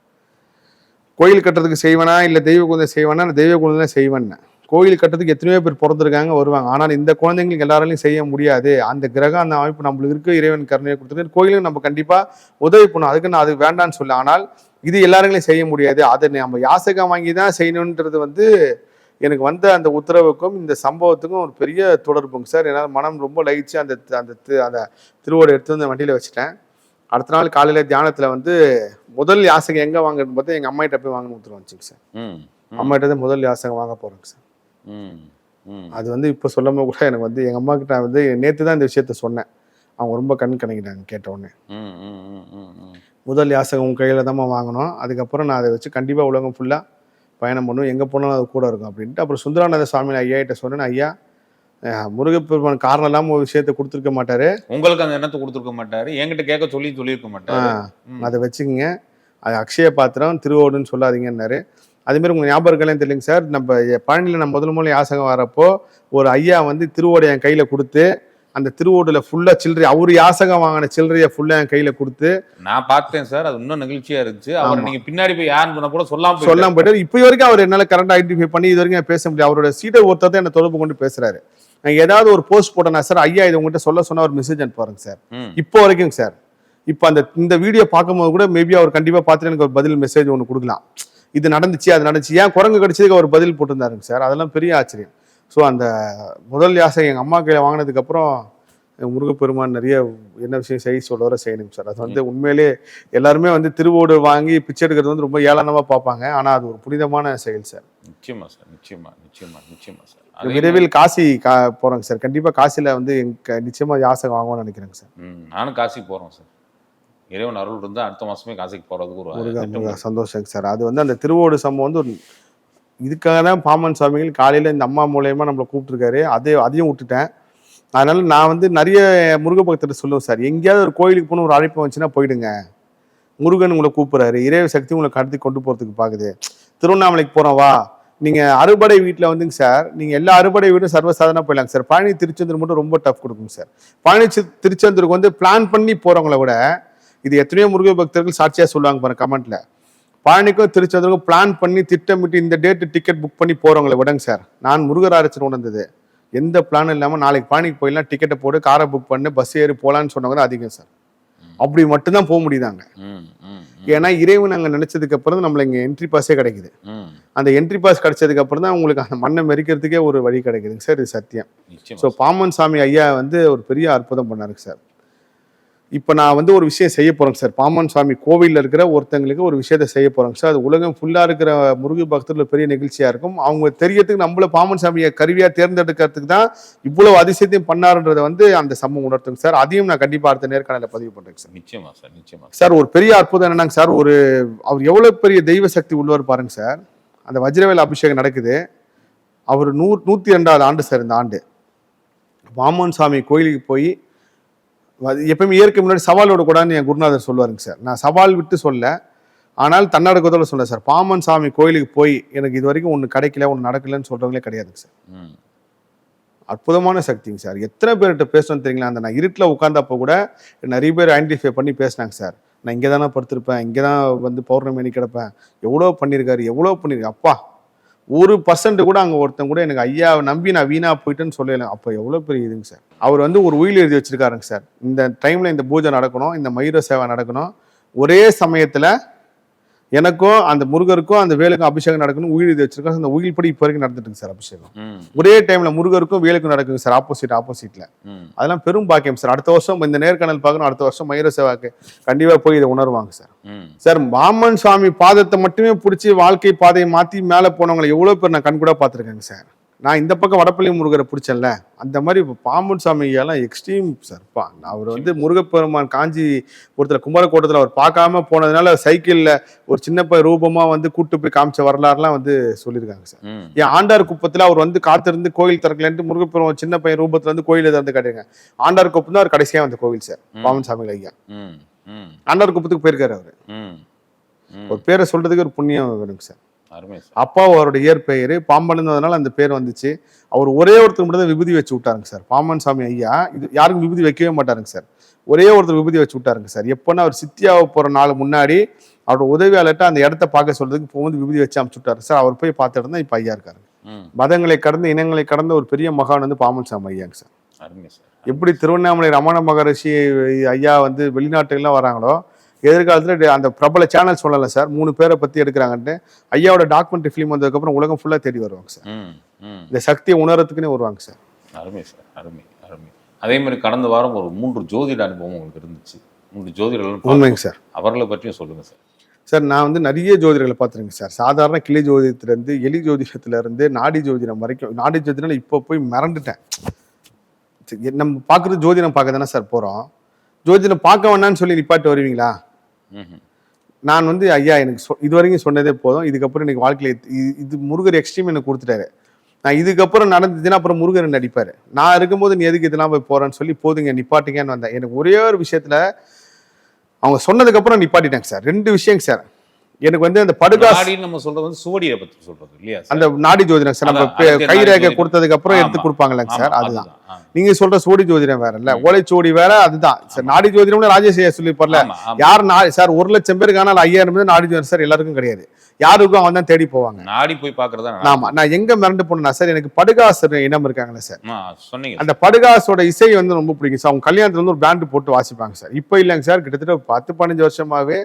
கோயில் கட்டுறதுக்கு செய்வேனா இல்லை தெய்வ குழந்தை செய்வேனா? நான் தெய்வ குழந்தை தான் செய்வேன்னு. கோயில் கட்டுறதுக்கு எத்தனையோ பேர் பிறந்திருக்காங்க, வருவாங்க. ஆனால் இந்த குழந்தைங்களுக்கு எல்லாராலையும் செய்ய முடியாது. அந்த கிரகம் அந்த அமைப்பு நம்மளுக்கு இருக்கு, இறைவன் கருணையை கொடுத்துருக்கு. கோயிலுக்கு நம்ம கண்டிப்பா உதவி பண்ணணும், அதுக்கு நான் அது வேண்டான்னு சொல்ல. ஆனால் இது எல்லாருங்களையும் செய்ய முடியாது, அதை நம்ம யாசகம் வாங்கி தான் செய்யணுன்றது வந்து எனக்கு வந்த அந்த உத்தரவுக்கும் இந்த சம்பவத்துக்கும் ஒரு பெரிய தொடர்புங்க சார். என்னால் மனம் ரொம்ப லயிச்சு அந்த அந்த திருவோடு எடுத்து வந்து வண்டியில வச்சுட்டேன். அடுத்த நாள் காலையில தியானத்துல வந்து முதல் யாசகம் எங்க வாங்கன்னு பார்த்தா எங்க அம்மாயிட்ட போய் வாங்கணும் உத்தரவு வந்துச்சுங்க சார். அம்மாயிட்ட தான் முதல் யாசகம் வாங்க போறேங்க சார். அது வந்து இப்போ சொல்லாம கூட எனக்கு வந்து எங்க அம்மா கிட்ட வந்து நேத்து தான் இந்த விஷயத்த சொன்னேன். அவங்க ரொம்ப கண் கணக்கிட்டாங்க கேட்ட உடனே. முதல் யாசகம் உங்க கையில தான் வாங்கணும், அதுக்கப்புறம் நான் அதை வச்சு கண்டிப்பா உலகம் ஃபுல்லா பயணம் பண்ணும், எங்க போனாலும் அது கூட இருக்கும் அப்படின்ட்டு. அப்புறம் சுந்தரானந்த சுவாமி ஐயா கிட்ட சொன்னேன், ஐயா முருகப்பெருமான் காரணம் இல்லாம ஒரு விஷயத்த கொடுத்துருக்க மாட்டாரு, உங்களுக்கு அந்த எண்ணத்தை கொடுத்துருக்க மாட்டாரு, என்கிட்ட கேட்க சொல்லியிருக்க மாட்டாரு, அதை வச்சுக்கோங்க, அது அக்ஷய பாத்திரம் திருவோடுன்னு சொல்லாதீங்கன்னாரு. அதேமாதிரி உங்கள் ஞாபகம் இருக்கலாம் தெரியலைங்க சார், நம்ம பழனியில் நம்ம முதல்ல யாசகம் வரப்போ ஒரு ஐயா வந்து திருவோடு என் கையில் கொடுத்து அந்த திருவோடுல ஃபுல்லா சில்லறை, அவரு யாசகம் வாங்கின சில்லறைய ஃபுல்லா என் கையில கொடுத்து
நான் பார்த்தேன் சார். அது இன்னும் நிகழ்ச்சியா இருந்துச்சு. அவர் நீங்க பின்னாடி போய் யாருன்னு சொன்னா கூட சொல்லாம
போயிட்டு இப்போ வரைக்கும் அவர் என்னால கரண்ட் ஐடென்டிஃபை பண்ணி இது வரைக்கும் பேச முடியும். அவரோட சீடர் ஒருத்தர் தான் என்ன தொடர்பு கொண்டு பேசுறாரு. நான் ஏதாவது ஒரு போஸ்ட் போட்டேன்னா சார், ஐயா இது உங்ககிட்ட சொன்னா ஒரு மெசேஜ் அனுப்புவாருங்க சார். இப்போ வரைக்கும் சார். இப்போ இந்த வீடியோ பார்க்கும்போது கூட மேபி அவர் கண்டிப்பா பார்த்துட்டு எனக்கு ஒரு பதில் மெசேஜ் ஒன்று கொடுக்கலாம். இது நடந்துச்சு, அது நடந்துச்சு, ஏன் குரங்கு கடிச்சதுக்கு அவர் பதில் போட்டிருந்தாருங்க சார். அதெல்லாம் பெரிய ஆச்சரியம். ஸோ அந்த முதல் யாசகம் எங்கள் அம்மா கையில் வாங்கினதுக்கு அப்புறம் முருகப்பெருமான் நிறைய என்ன விஷயம் சொல்ல செய்யணும் சார். அது வந்து உண்மையிலே எல்லாருமே வந்து திருவோடு வாங்கி பிச்சை எடுக்கிறது வந்து ரொம்ப ஏளனமா பார்ப்பாங்க. ஆனா அது ஒரு புனிதமான செயல் சார்.
நிச்சயமா சார், நிச்சயமா நிச்சயமா நிச்சயமா சார்.
விரைவில் காசி போறோங்க சார். கண்டிப்பா காசில வந்து நிச்சயமா யாசகம் வாங்குவோம்னு நினைக்கிறேங்க சார்.
நானும் காசிக்கு போறோம் சார். இறைவன் அருள் இருந்தா அடுத்த மாசமே காசிக்கு போறதுக்கு ஒரு
சந்தோஷம் சார். அது வந்து அந்த திருவோடு சம்பவம் வந்து ஒரு இதுக்காக தான் பாமன் சுவாமிகள் காலையில இந்த அம்மா மூலயமா நம்மளை கூப்பிட்டுருக்காரு. அதையும் விட்டுட்டேன். அதனால நான் வந்து நிறைய முருக பக்தர்கிட்ட சொல்லுவேன் சார், எங்கேயாவது ஒரு கோயிலுக்கு போகணும் ஒரு அழைப்பு வந்துச்சுன்னா போயிடுங்க. முருகன் உங்களை கூப்பிடுறாரு, இறைவ சக்தி உங்களை கடத்தி கொண்டு போறதுக்கு பாக்குது. திருவண்ணாமலைக்கு போறோம் வா. நீங்க அறுபடை வீட்டுல வந்துங்க சார், நீங்க எல்லா அறுபடை வீடும் சர்வசாதாரண போயிடலாங்க சார். பழனி திருச்செந்தூர் மட்டும் ரொம்ப டஃப் கொடுக்குங்க சார். பழனி திருச்செந்தூருக்கு வந்து பிளான் பண்ணி போறவங்கள விட, இது எத்தனையோ முருக பக்தர்கள் சாட்சியா சொல்லுவாங்க பாருங்க கமெண்ட்ல, பழனிக்கும் திருச்செந்தூருக்கும் பிளான் பண்ணி திட்டமிட்டு இந்த டேட்டு டிக்கெட் புக் பண்ணி போறவங்களை விடங்க சார். நான் முருகராட்சி உணர்ந்தது, எந்த பிளான் இல்லாமல் நாளைக்கு பழனிக்கு போயிடலாம், டிக்கெட்டை போட்டு காரை புக் பண்ணு பஸ் ஏறி போகலான்னு சொன்னவங்க தான் அதிகம் சார். அப்படி மட்டும்தான் போக முடியுதாங்க. ஏன்னா இறைவன் அங்கே நினைச்சதுக்கு அப்புறம் தான் நம்மள இங்கே என்ட்ரி பாஸே கிடைக்குது. அந்த என்ட்ரி பாஸ் கிடைச்சதுக்கு அப்புறம் தான் உங்களுக்கு அந்த மண்ணை மெரிக்கிறதுக்கே ஒரு வழி கிடைக்குதுங்க சார். இது சத்தியம். ஸோ பாமன் சாமி ஐயா வந்து ஒரு பெரிய அற்புதம் பண்ணாருங்க சார். இப்போ நான் வந்து ஒரு விஷயம் செய்ய போறேங்க சார். பாமன் சுவாமி கோவிலில் இருக்கிற ஒருத்தங்களுக்கு ஒரு விஷயத்த செய்ய போறேங்க சார். அது உலகம் ஃபுல்லா இருக்கிற முருக பக்தர்கள் பெரிய நிகழ்ச்சியா இருக்கும். அவங்க தெரியறதுக்கு நம்மள பாமன் சாமியை கருவியா தேர்ந்தெடுக்கிறதுக்கு தான் இவ்வளவு அதிசயத்தையும் பண்ணாருன்றதை வந்து அந்த சம்பவம் உணர்த்துங்க சார். அதையும் நான் கண்டிப்பா அடுத்த நேர்காணல பதிவு பண்றேன் சார்.
நிச்சயமா சார், நிச்சயமா
சார். ஒரு பெரிய அற்புதம் என்னன்னாங்க சார், அவர் எவ்வளவு பெரிய தெய்வ சக்தி உள்ளவர் பாருங்க சார். அந்த வஜ்ரவேல் அபிஷேகம் நடக்குது. அவர் 102வது ஆண்டு சார். இந்த ஆண்டு பாமன் சாமி கோயிலுக்கு போய் எப்பயுமே இயற்கை முன்னாடி சவால் விடக்கூடாதுன்னு என் குருநாதர் சொல்லுவாருங்க சார். நான் சவால் விட்டு சொல்ல, ஆனால் தன்னடக்கத்தோட சொல்ல சார். பாமன் சாமி கோயிலுக்கு போய் எனக்கு இது வரைக்கும் ஒன்று கிடைக்கல, ஒன்று நடக்கலன்னு சொல்றவங்களே கிடையாதுங்க சார். அற்புதமான சக்திங்க சார். எத்தனை பேர்கிட்ட பேசணும்னு தெரியுங்களா, அந்த நான் இருட்டில் உட்காந்தப்போ கூட நிறைய பேர் ஐடென்டிஃபை பண்ணி பேசினாங்க சார். நான் இங்கே தானே படுத்திருப்பேன், இங்கே தான் வந்து பௌர்ணமி கிடப்பேன், எவ்வளோ பண்ணியிருக்காரு. அப்பா 1% கூட அங்கே ஒருத்தன் கூட எனக்கு ஐயாவை நம்பி நான் வீணா போயிட்டேன்னு சொல்லலை. அப்போ எவ்வளோ பெரிய இதுங்க சார். அவர் வந்து ஒரு உயில் எழுதி வச்சிருக்காருங்க சார். இந்த டைம்ல இந்த பூஜை நடக்கணும், இந்த மயூர சேவை நடக்கணும், ஒரே சமயத்துல எனக்கும் அந்த முருகருக்கும் அந்த வேலுக்கும் அபிஷேகம் நடக்கணும் உயில் எழுதி வச்சிருக்காங்க. அந்த உயில் படி இப்போ வரைக்கும் நடந்துட்டுங்க சார் அபிஷேகம். ஒரே டைம்ல முருகருக்கும் வேலுக்கும் நடக்குங்க சார், ஆப்போசிட்ல. அதெல்லாம் பெரும் பாக்கியம் சார். அடுத்த வருஷம் இந்த நேர்காணல் பார்க்கணும், அடுத்த வருஷம் மயூர சேவாக்கு கண்டிப்பா போய் இதை உணர்வாங்க சார். சார் பாமன் சுவாமி பாதத்தை மட்டுமே பிடிச்சி வாழ்க்கை பாதையை மாத்தி மேல போனவங்களை எவ்வளவு பேர் நான் கண்கூட பார்த்துருக்கேங்க சார். நான் இந்த பக்கம் வடப்பள்ளி முருகரை பிடிச்சேன்ல, அந்த மாதிரி பாம்பன் சாமி எல்லாம் எக்ஸ்ட்ரீம் சார்ப்பா. அவர் வந்து முருகப்பெருமான் காஞ்சி ஒருத்தர் கும்பலக்கோட்டத்தில் அவர் பார்க்காம போனதுனால சைக்கிளில் ஒரு சின்ன ரூபமா வந்து கூட்டு போய் காமிச்ச வரலாறுலாம் வந்து சொல்லியிருக்காங்க சார். ஏன் ஆண்டார் குப்பத்தில் அவர் வந்து காத்திருந்து கோயில் திறக்கலன்ட்டு முருகப்பெருமான் சின்ன பையன் ரூபத்துல இருந்து கோயில் திறந்து காட்டுங்க. ஆண்டார் குப்பம் தான் அவர் கடைசியா வந்த கோவில் சார். பாமன் சாமி ஐயா ஆண்டார் குப்பத்துக்கு போயிருக்காரு. அவரு ஒரு பேரை சொல்றதுக்கு ஒரு புண்ணியம் வேணுங்க சார். அப்பா அவருடைய இயற்பெயர் பாம்பன் இருந்ததுனால அந்த பேர் வந்துச்சு. அவர் ஒரே ஒருத்தர் மட்டும் தான் விபூதி வச்சு விட்டாருங்க சார். பாமன் சாமி ஐயா இது யாருக்கும் விபூதி வைக்கவே மாட்டாருங்க சார். ஒரே ஒருத்தர் விபூதி வச்சு விட்டாருங்க சார். எப்போன்னா அவர் சித்தியாவை போற நாள் முன்னாடி அவரோட உதவியாளர்கிட்ட அந்த இடத்த பார்க்க சொல்றதுக்கு இப்போ வந்து விபூதி வச்சு அனுப்பிச்சு விட்டாரு சார். அவர் போய் பார்த்துட்டு இருந்தா இப்ப ஐயா இருக்காரு. மதங்களை கடந்து இனங்களை கடந்த ஒரு பெரிய மகான் வந்து பாமன் சாமி ஐயாங்க சார். எப்படி திருவண்ணாமலை ரமண மகரிஷி ஐயா வந்து வெளிநாட்டுகள்லாம் வராங்களோ, எதிர்காலத்தில் அந்த பிரபல சேனல் சொல்லல சார் 3 பேரை பத்தி எடுக்கிறாங்கன்ட்டு ஐயாவோட டாக்குமெண்ட்ரி ஃபிலிம் வந்ததுக்கப்புறம் உலகம் ஃபுல்லா தேடி வருவாங்க சார். இந்த சக்தியை உணரத்துக்குன்னே வருவாங்க சார்.
அருமை சார், அருமை அருமை. அதே மாதிரி கடந்த வாரம் ஒரு 3 ஜோதிட அனுபவம் உங்களுக்கு இருந்துச்சு. 3 ஜோதிடர்கள்
உண்மைங்க சார்.
அவர்களை பற்றியும் சொல்லுங்க சார்.
சார் நான் வந்து நிறைய ஜோதிடர்களை பார்த்துருங்க சார். சாதாரண கிளை ஜோதிடத்திலேருந்து எலி ஜோதிடத்திலேருந்து நாடி ஜோதிடம் வரைக்கும். நாடி ஜோதிடம் இப்போ போய் மறந்துட்டேன். நம்ம பார்க்குறது ஜோதிடம் பார்க்க தானே சார் போகிறோம். ஜோதிடம் பார்க்க வேணான்னு சொல்லி நிப்பாட்டு வருவீங்களா? நான் வந்து ஐயா எனக்கு இது வரைக்கும் சொன்னதே போதும், இதுக்கப்புறம் எனக்கு வாழ்க்கையில இது முருகர் எக்ஸ்ட்ரீம் எனக்கு கொடுத்துட்டாரு. நான் இதுக்கப்புறம் நடந்துச்சுன்னா அப்புறம் முருகர் என்ன அடிப்பாரு. நான் இருக்கும்போது நீ எதுக்கு இதெல்லாம் போய் போறேன்னு சொல்லி போதுங்க நிப்பாட்டுங்கன்னு வந்தேன். எனக்கு ஒரே ஒரு விஷயத்துல அவங்க சொன்னதுக்கு அப்புறம் நிப்பாட்டிட்டாங்க சார். 2 விஷயங்க சார். எனக்கு வந்து அந்த படுகாசு
நாடின்னு நம்ம சொல்றது வந்து சுவடியை பத்தி சொல்றது இல்லையா சார்?
அந்த நாடி ஜோதிடம் சார், நம்ம
அதான், அதுக்கு
கை
நாடி
ரேகை
ஜோதிடம்.
கொடுத்ததுக்கு அப்புறம் எடுத்து
ஆமா,
கொடுப்பாங்கல்ல சார்,
ஆமா,
அதுதான்.
ஆ.
நீங்க சொல்ற சோடி ஜோதிடம் வேற இல்ல, ஓலைச்சுவடி வேற, அதுதான் சார். நாடி ஜோதிடம்னு ராஜேஷ் ஐயா சொல்லிருப்பார்ல,
ஆமா, ஆமா.
யார் சார் 1,00,000 பேருக்கு ஆனால் 5,000 பேர் நாடி ஜோதிடம் சார் எல்லாருக்கும் கிடையாது. யாருக்கும் அவன் தான் தேடி போவாங்க.
நாடி போய் பாக்குறதா
ஆமா, நான் எங்க மிரண்டு போனா சார், எனக்கு படுகாசு இனம் இருக்காங்களே சார்,
சொன்னீங்க.
அந்த படுகாசோட இசை வந்து ரொம்ப பிடிக்கும் சார். அவங்க கல்யாணத்துல வந்து ஒரு பேண்ட் போட்டு வாசிப்பாங்க சார். இப்போ இல்லைங்க சார், கிட்டத்தட்ட 10-15 வருஷமாவே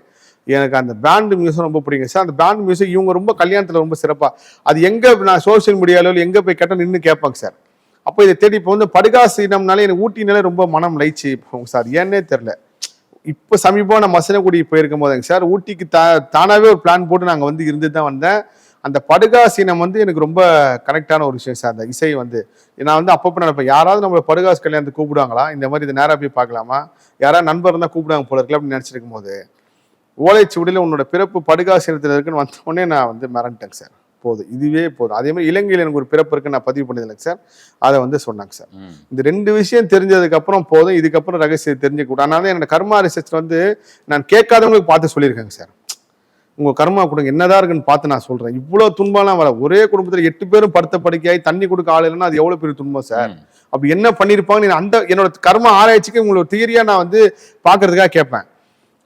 எனக்கு அந்த பேண்ட் மியூசிக் ரொம்ப பிடிக்கும் சார். அந்த பேண்ட் மியூசிக் இவங்க ரொம்ப கல்யாணத்துல ரொம்ப சிறப்பா, அது எங்க நான் சோசியல் மீடியால எங்க போய் கேட்டா நின்று கேட்பாங்க சார். அப்போ இதை தேடி இப்போ வந்து படுகாசு இனம்னாலே எனக்கு ஊட்டினாலே ரொம்ப மனம் லைச்சு போங்க சார், ஏன்னே தெரியல. இப்போ சமீபம் நான் மசனகுடி போயிருக்கும் போதுங்க சார், ஊட்டிக்கு தானாவே ஒரு பிளான் போட்டு நாங்கள் வந்து இருந்து தான் வந்தேன். அந்த படுகாசு இனம் வந்து எனக்கு ரொம்ப கனெக்டான ஒரு விஷயம் சார். அந்த இசை வந்து நான் வந்து அப்பப்போ நினைப்பேன், யாராவது நம்மளை படுகாசு கல்யாணத்துக்கு கூப்பிடுவாங்களா, இந்த மாதிரி இதை நேராக போய் பார்க்கலாமா, யாராவது நண்பர் இருந்தால் கூப்பிடுவாங்க போல இருக்குல்ல அப்படின்னு நினச்சிருக்கும் போது, ஓலைச்சுவடியில் உன்னோட பிறப்பு படுகாசு இனத்தில் இருக்குன்னு வந்த உடனே நான் வந்து மிரண்டேங்க சார். போதும், இதுவே போதும். அதே மாதிரி இலங்கையில் எனக்கு ஒரு பிறப்பு இருக்குன்னு நான் பதிவு பண்ணதில்லைங்க சார், அதை வந்து சொன்னாங்க சார். இந்த 2 விஷயம் தெரிஞ்சதுக்கு அப்புறம் போதும், இதுக்கப்புறம் ரகசியம் தெரிஞ்சுக்க கூடாது. அதனால என்னோட கர்மா ரிசர்ச் வந்து நான் கேட்காதவங்களுக்கு பார்த்து சொல்லியிருக்கேங்க சார். உங்க கர்மா கொடுங்க என்னதான் இருக்குன்னு பார்த்து நான் சொல்றேன். இவ்வளவு துன்பம்லாம் வர, ஒரே குடும்பத்துல 8 பேரும் படுத்த படுக்கையாய் தண்ணி கொடுக்க ஆள் இல்லைன்னா அது எவ்வளவு பெரிய துன்பம் சார். அப்படி என்ன பண்ணிருப்பாங்க, அந்த என்னோட கர்மா ஆராய்ச்சிக்கு உங்களோட தியரியா நான் வந்து பாக்குறதுக்காக கேட்பேன்.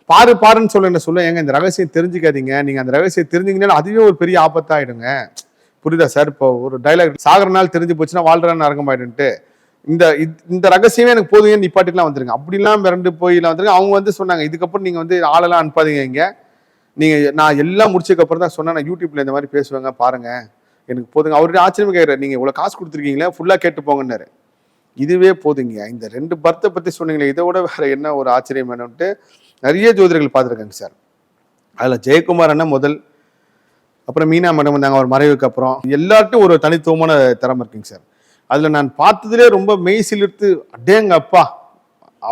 பாருன்னு சொல்ல ஏங்க இந்த ரகசியம் தெரிஞ்சுக்காதீங்க, நீங்க அந்த ரகசியம் தெரிஞ்சுங்கன்னா அதுவே ஒரு பெரிய ஆபத்தாயிடுங்க. புரியுதா சார்? இப்போ ஒரு டைலாக், சாகர நாள் தெரிஞ்சு போச்சுன்னா வாழ்றான்னு அரங்கமாயிடுன்ட்டு, இந்த ரகசியமே எனக்கு போதுங்க நிப்பாட்டிலாம் வந்துருங்க. அப்படிலாம் மிரண்டு போயிலாம் வந்துருங்க. அவங்க வந்து சொன்னாங்க, இதுக்கப்புறம் நீங்க வந்து ஆளெல்லாம் அனுப்பாதீங்க இங்க, நீங்க நான் எல்லாம் முடிச்சதுக்கு அப்புறம் தான் சொன்னேன், நான் யூடியூப்ல இந்த மாதிரி பேசுவாங்க பாருங்க, எனக்கு போதுங்க. அவருடைய ஆச்சரியமே கேட்குறாரு, நீங்க இவ்வளவு காசு கொடுத்துருக்கீங்களே ஃபுல்லா கேட்டு போங்கன்னாரு. இதுவே போதுங்க. இந்த 2 பர்த்தை பத்தி சொன்னீங்களே, இதை விட வேற என்ன ஒரு ஆச்சரியம் வேணும்ட்டு நிறைய ஜோதிடர்கள் பார்த்துருக்காங்க சார். அதில் ஜெயக்குமார் அண்ணன் முதல், அப்புறம் மீனா மேடம் வந்தாங்க அவர் மறைவுக்கு அப்புறம், எல்லார்ட்டும் ஒரு தனித்துவமான திறமை இருக்குங்க சார். அதில் நான் பார்த்ததுலேயே ரொம்ப மெய் சிலிர்த்து அடேங்க அப்பா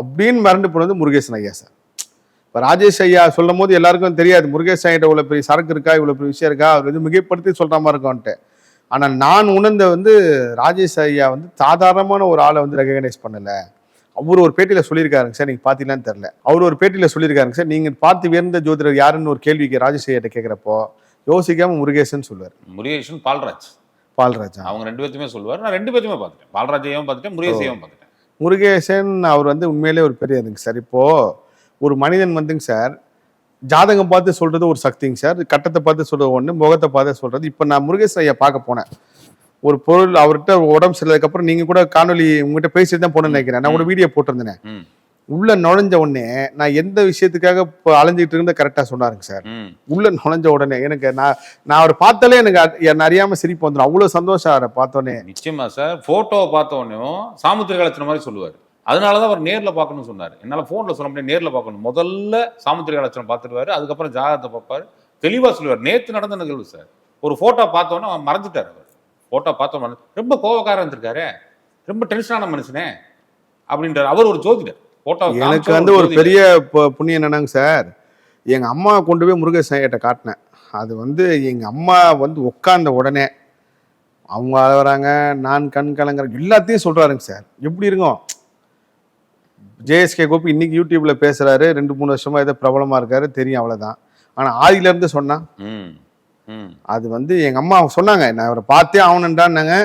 அப்படின்னு மிரண்டு போனது முருகேசன் ஐயா சார். இப்போ ராஜேஷ் ஐயா சொல்லும் போது எல்லாருக்கும் தெரியாது முருகேசன் ஐயா இவ்வளோ பெரிய சரக்கு இருக்கா, இவ்வளோ பெரிய விஷயம் இருக்கா, அவர் வந்து மிகைப்படுத்தி சொல்கிற மாதிரி இருக்கும்ன்ட்டு. ஆனால் நான் உணர்ந்த வந்து ராஜேஷ் ஐயா வந்து சாதாரணமான ஒரு ஆளை வந்து ரெகனைஸ் பண்ணலை. அவர் ஒரு பேட்டியில சொல்லியிருக்காருங்க சார், நீங்க பாத்தீங்களான்னு தெரியல, அவர் ஒரு பேட்டியில சொல்லியிருக்காருங்க சார், நீங்க பார்த்து உயர்ந்த ஜோதிடர் யாருன்னு ஒரு கேள்விக்கு ராஜேஷ் ஐயா கேட்கிறப்போ யோசிக்காம முருகேசன் சொல்லுவார்.
முருகேசன் பால்ராஜ் அவங்க 2 பேருமே சொல்லுவார். நான் 2 பேருமே பார்த்துட்டேன், பால்ராஜையும் பார்த்துட்டேன், முருகேசையும் பார்த்துட்டேன்.
முருகேசன் அவர் வந்து உண்மையிலே ஒரு பெரிய இதுங்க சார். இப்போ ஒரு மனிதன் வந்துங்க சார், ஜாதகம் பார்த்து சொல்றது ஒரு சக்திங்க சார், கட்டத்தை பார்த்து சொல்றது ஒண்ணு, முகத்தை பார்த்து சொல்றது. இப்போ நான் முருகேசன் ஐயா பார்க்க போனேன், ஒரு பொருள் அவர்கிட்ட உடம்பு சரியில்லதுக்கு அப்புறம் நீங்க கூட காணொலி உங்ககிட்ட பேசிட்டு தான் போனேன்னு நினைக்கிறேன், நான் ஒரு வீடியோ போட்டிருந்தேன். உள்ள நுழைஞ்ச உடனே நான் எந்த விஷயத்துக்காக இப்போ அலைஞ்சிட்டு இருந்த கரெக்டா சொன்னாருங்க சார். உள்ள நுழைஞ்ச உடனே எனக்கு நான் அவரை பார்த்தாலே எனக்கு அறியாம சிரிப்பு வந்துடும், அவ்வளவு சந்தோஷம் அவரை பார்த்தோன்னே.
நிச்சயமா சார், போட்டோவை பார்த்த உடனே சாமுத்திரிகா லட்சணம் மாதிரி சொல்லுவார். அதனாலதான் அவர் நேர்ல பார்க்கணும்னு சொன்னார். என்னால போன்ல சொல்ல முடியாது, நேர்ல பார்க்கணும். முதல்ல சாமுத்திரிகா லட்சணம் பார்த்துருவாரு, அதுக்கப்புறம் ஜாதகத்தை பார்ப்பாரு, தெளிவா சொல்லுவார். நேற்று நடந்த நிகழ்வு சார், ஒரு போட்டோ பார்த்த உடனே அவன் மறைஞ்சிட்டார். அவர் போட்டோ பார்த்த ரொம்ப கோவக்காரன் இருந்திருக்காரு, ரொம்ப டென்ஷனான மனுஷனே அப்படின்றார். அவர் ஒரு ஜோதிடர்.
எனக்கு வந்து ஒரு பெரிய புண்ணியம் என்னன்னாங்க சார், எங்க அம்மா கொண்டு போய் முருகேசன் ஐயாட்ட காட்டினேன். அது வந்து எங்க அம்மா வந்து உட்கார்ந்த உடனே அவங்க அழகுறாங்க, நான் கண் கலங்குறேன், எல்லாத்தையும் சொல்றாருங்க சார். எப்படி இருக்கும் ஜேஎஸ்கே கோபி இன்னைக்கு யூடியூப்ல பேசுறாரு, 2-3 வருஷமா ஏதோ பிரபலமா இருக்காரு தெரியும், அவ்வளவுதான். ஆனா ஆதியில இருந்து சொன்னா அது வந்து எங்க அம்மா சொன்னாங்க, நான் அவரை பார்த்தே ஆகணுன்றான்னாங்க.